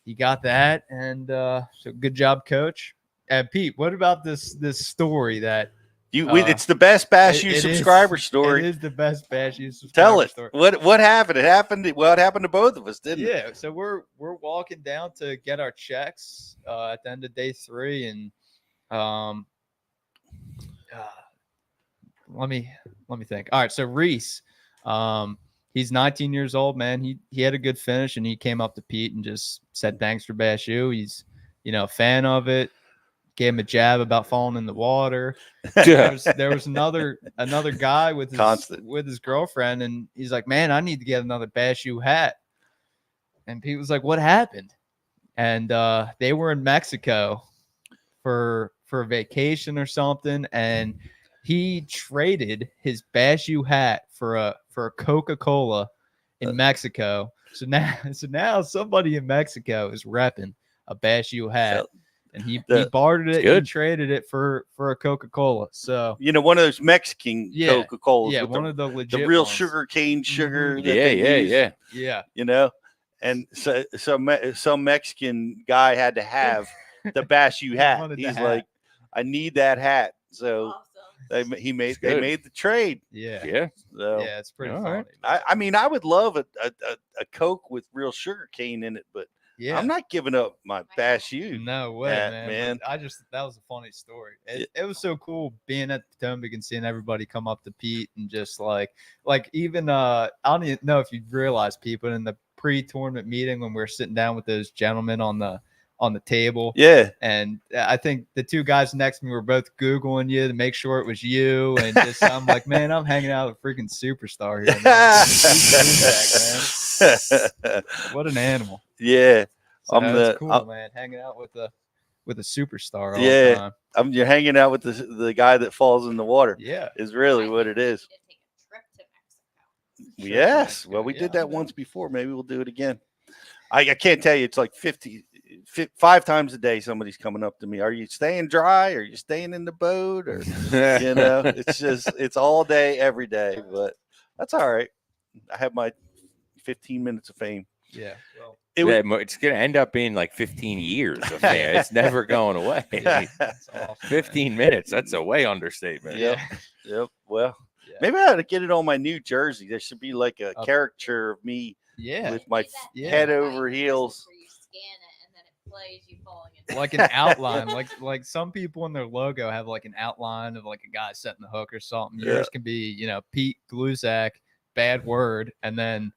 Speaker 5: he got that, and so good job, Coach. And Pete, what about this story that
Speaker 1: it's the best Bass U subscriber story.
Speaker 5: It is the best Bass U subscriber story.
Speaker 1: Tell it. What happened? It happened to both of us, didn't it?
Speaker 5: Yeah. So we're walking down to get our checks at the end of day 3, and let me think. All right. So Reese, he's 19 years old, man. He had a good finish, and he came up to Pete and just said thanks for Bass U. He's a fan of it. Gave him a jab about falling in the water. There was another guy with his girlfriend, and he's like, man, I need to get another Bass U hat. And Pete was like, what happened? And they were in Mexico for a vacation or something, and he traded his Bass U hat for a Coca-Cola in Mexico. So now somebody in Mexico is repping a Bass U hat. And he bartered it. He traded it for a Coca-Cola. So
Speaker 1: one of those Mexican Coca-Colas.
Speaker 5: Yeah, one of the legit,
Speaker 1: the real
Speaker 5: ones.
Speaker 1: sugar cane sugar.
Speaker 5: Yeah.
Speaker 1: And so some Mexican guy had to have the Bass U hat. He's like, I need that hat. So awesome. they made the trade.
Speaker 5: Yeah.
Speaker 1: So,
Speaker 5: yeah, it's pretty funny.
Speaker 1: Right. I mean, I would love a Coke with real sugar cane in it, but. Yeah, I'm not giving up my Bass U.
Speaker 5: No way, man. That was a funny story. It was so cool being at Potomac and seeing everybody come up to Pete and just like even I don't even know if you realize, people, in the pre-tournament meeting when we were sitting down with those gentlemen on the table.
Speaker 1: Yeah.
Speaker 5: And I think the 2 guys next to me were both Googling you to make sure it was you. And just I'm like, man, I'm hanging out with a freaking superstar here, man. What an animal.
Speaker 1: Yeah.
Speaker 5: So that's cool, man. Hanging out with a superstar all the time.
Speaker 1: You're hanging out with the guy that falls in the water.
Speaker 5: Yeah.
Speaker 1: Is really what it is. Yes. Well, we did that once before. Maybe we'll do it again. I can't tell you. It's like 5 times a day somebody's coming up to me. Are you staying dry? Are you staying in the boat? Or it's all day, every day. But that's all right. I have my 15 minutes of fame.
Speaker 5: Yeah. Well,
Speaker 2: it's going to end up being like 15 years of that. It's never going away.
Speaker 5: That's awesome,
Speaker 2: 15 minutes. That's a way understatement.
Speaker 1: Yep. Well, maybe I ought to get it on my new jersey. There should be like a caricature of me with my head over heels.
Speaker 14: Where you scan it and then it plays you falling in.
Speaker 5: Like an outline, like some people in their logo have like an outline of like a guy setting the hook or something. Yours can be, Pete Gluzak, bad word, and then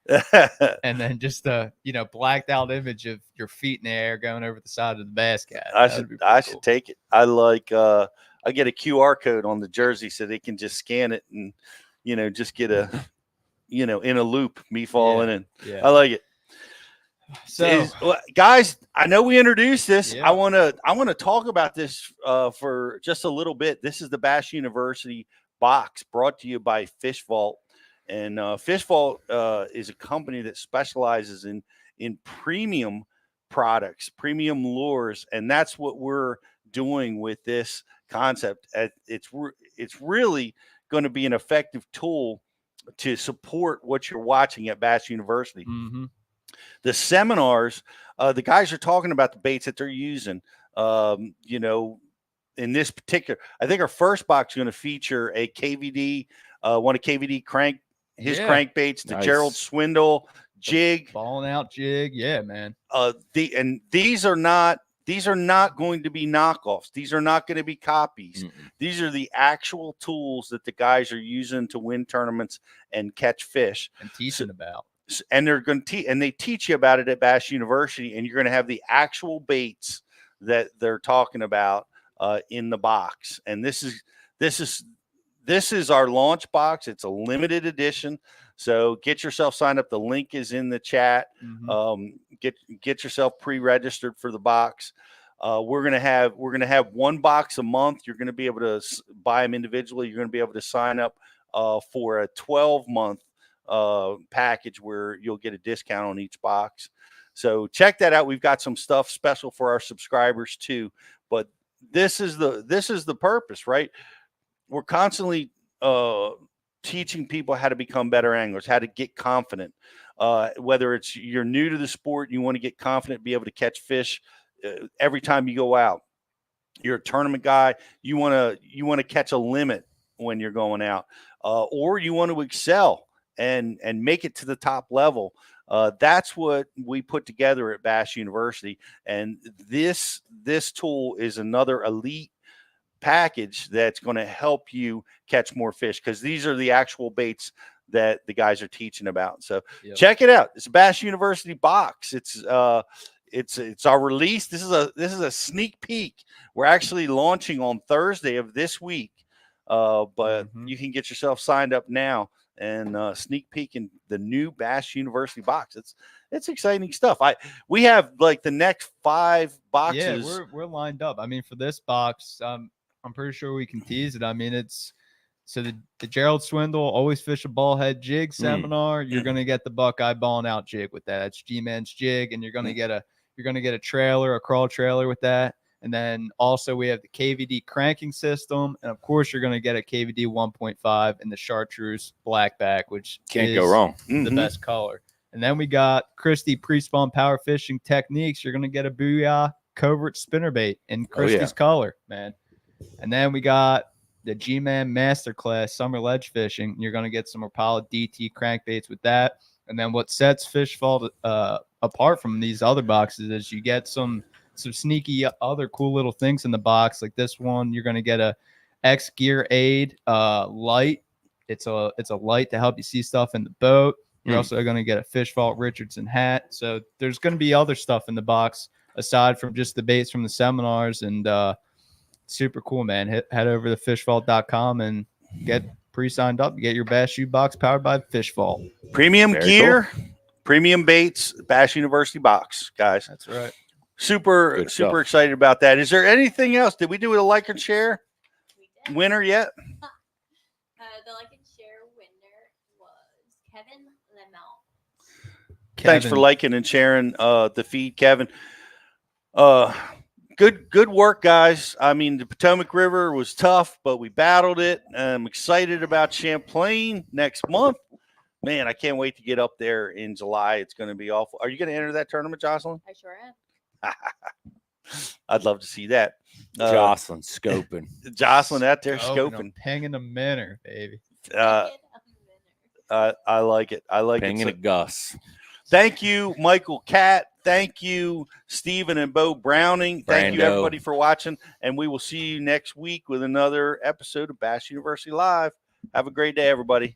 Speaker 5: just a blacked out image of your feet in the air going over the side of the bass cat.
Speaker 1: I should take it. I like I get a QR code on the jersey so they can just scan it and just get a in a loop me falling in.
Speaker 5: Yeah.
Speaker 1: I like it.
Speaker 5: So
Speaker 1: guys, I know we introduced this. I want to talk about this for just a little bit. This is the Bass University box brought to you by Fish Vault. And Fish Vault is a company that specializes in premium products, premium lures, and that's what we're doing with this concept. It's really going to be an effective tool to support what you're watching at Bass University.
Speaker 5: Mm-hmm.
Speaker 1: The seminars, the guys are talking about the baits that they're using. In this particular, I think our first box is going to feature a KVD, one of KVD crank. His crankbaits, the Gerald Swindle jig,
Speaker 5: balling out jig. Yeah, man.
Speaker 1: These are not going to be knockoffs. These are not going to be copies.
Speaker 2: Mm-mm.
Speaker 1: These are the actual tools that the guys are using to win tournaments and catch fish
Speaker 5: and teaching about.
Speaker 1: And they're going to teach, and they teach you about it at Bass University, and you're going to have the actual baits that they're talking about in the box. And this is our launch box. It's a limited edition. So get yourself signed up. The link is in the chat. Get yourself pre-registered for the box. We're gonna have one box a month. You're gonna be able to buy them individually. You're gonna be able to sign up for a 12-month package where you'll get a discount on each box. So check that out. We've got some stuff special for our subscribers too. But this is the purpose, right? We're constantly teaching people how to become better anglers, how to get confident. Whether it's you're new to the sport, you want to get confident, be able to catch fish every time you go out. You're a tournament guy. You want to catch a limit when you're going out, or you want to excel and make it to the top level. That's what we put together at Bass University, and this tool is another elite package that's going to help you catch more fish, because these are the actual baits that the guys are teaching about. So check it out. It's a Bass University box. It's our release. This is a sneak peek. We're actually launching on Thursday of this week, but you can get yourself signed up now and sneak peek in the new Bass University box. It's exciting stuff. We have like the next 5 boxes.
Speaker 5: Yeah, we're lined up. I mean, for this box, I'm pretty sure we can tease it. I mean, it's so the Gerald Swindle always fish a ball head jig seminar. You're gonna get the Buckeye balling out jig with that. It's G-Man's jig, and you're gonna get a trailer, a crawl trailer with that. And then also we have the KVD cranking system, and of course you're gonna get a KVD 1.5 and the chartreuse blackback, which
Speaker 2: can't go wrong.
Speaker 5: The best color. And then we got Christie pre-spawn power fishing techniques. You're gonna get a Booyah covert spinnerbait in Christie's color, man. And then we got the G-Man Masterclass Summer Ledge Fishing. You're going to get some Rapala DT crankbaits with that. And then what sets Fish Vault apart from these other boxes is you get some sneaky other cool little things in the box. Like this one, you're going to get a X Gear Aid light. It's a light to help you see stuff in the boat. You're also going to get a Fish Vault Richardson hat. So there's going to be other stuff in the box aside from just the baits from the seminars. And super cool, man. Head over to fishvault.com and get pre-signed up. Get your Bass Shoe Box powered by Fish Vault.
Speaker 1: Premium gear, premium baits, Bass University box, guys.
Speaker 5: That's right.
Speaker 1: Super excited about that. Is there anything else? Did we do a like and share winner yet?
Speaker 14: The like and share winner was Kevin Lemel.
Speaker 1: Thanks for liking and sharing the feed, Kevin. Good work, guys. I mean, the Potomac River was tough, but we battled it. I'm excited about Champlain next month. Man, I can't wait to get up there in July. It's going to be awful. Are you going to enter that tournament, Jocelyn?
Speaker 14: I sure am.
Speaker 1: I'd love to see that.
Speaker 2: Jocelyn scoping.
Speaker 1: Jocelyn out there scoping.
Speaker 5: Pinging a minnow, baby.
Speaker 1: I like it. I like
Speaker 2: Pinging
Speaker 1: it.
Speaker 2: a Gus.
Speaker 1: Thank you, Michael Catt. Thank you, Stephen and Beau Browning. Thank you, everybody, for watching. And we will see you next week with another episode of Bass University Live. Have a great day, everybody.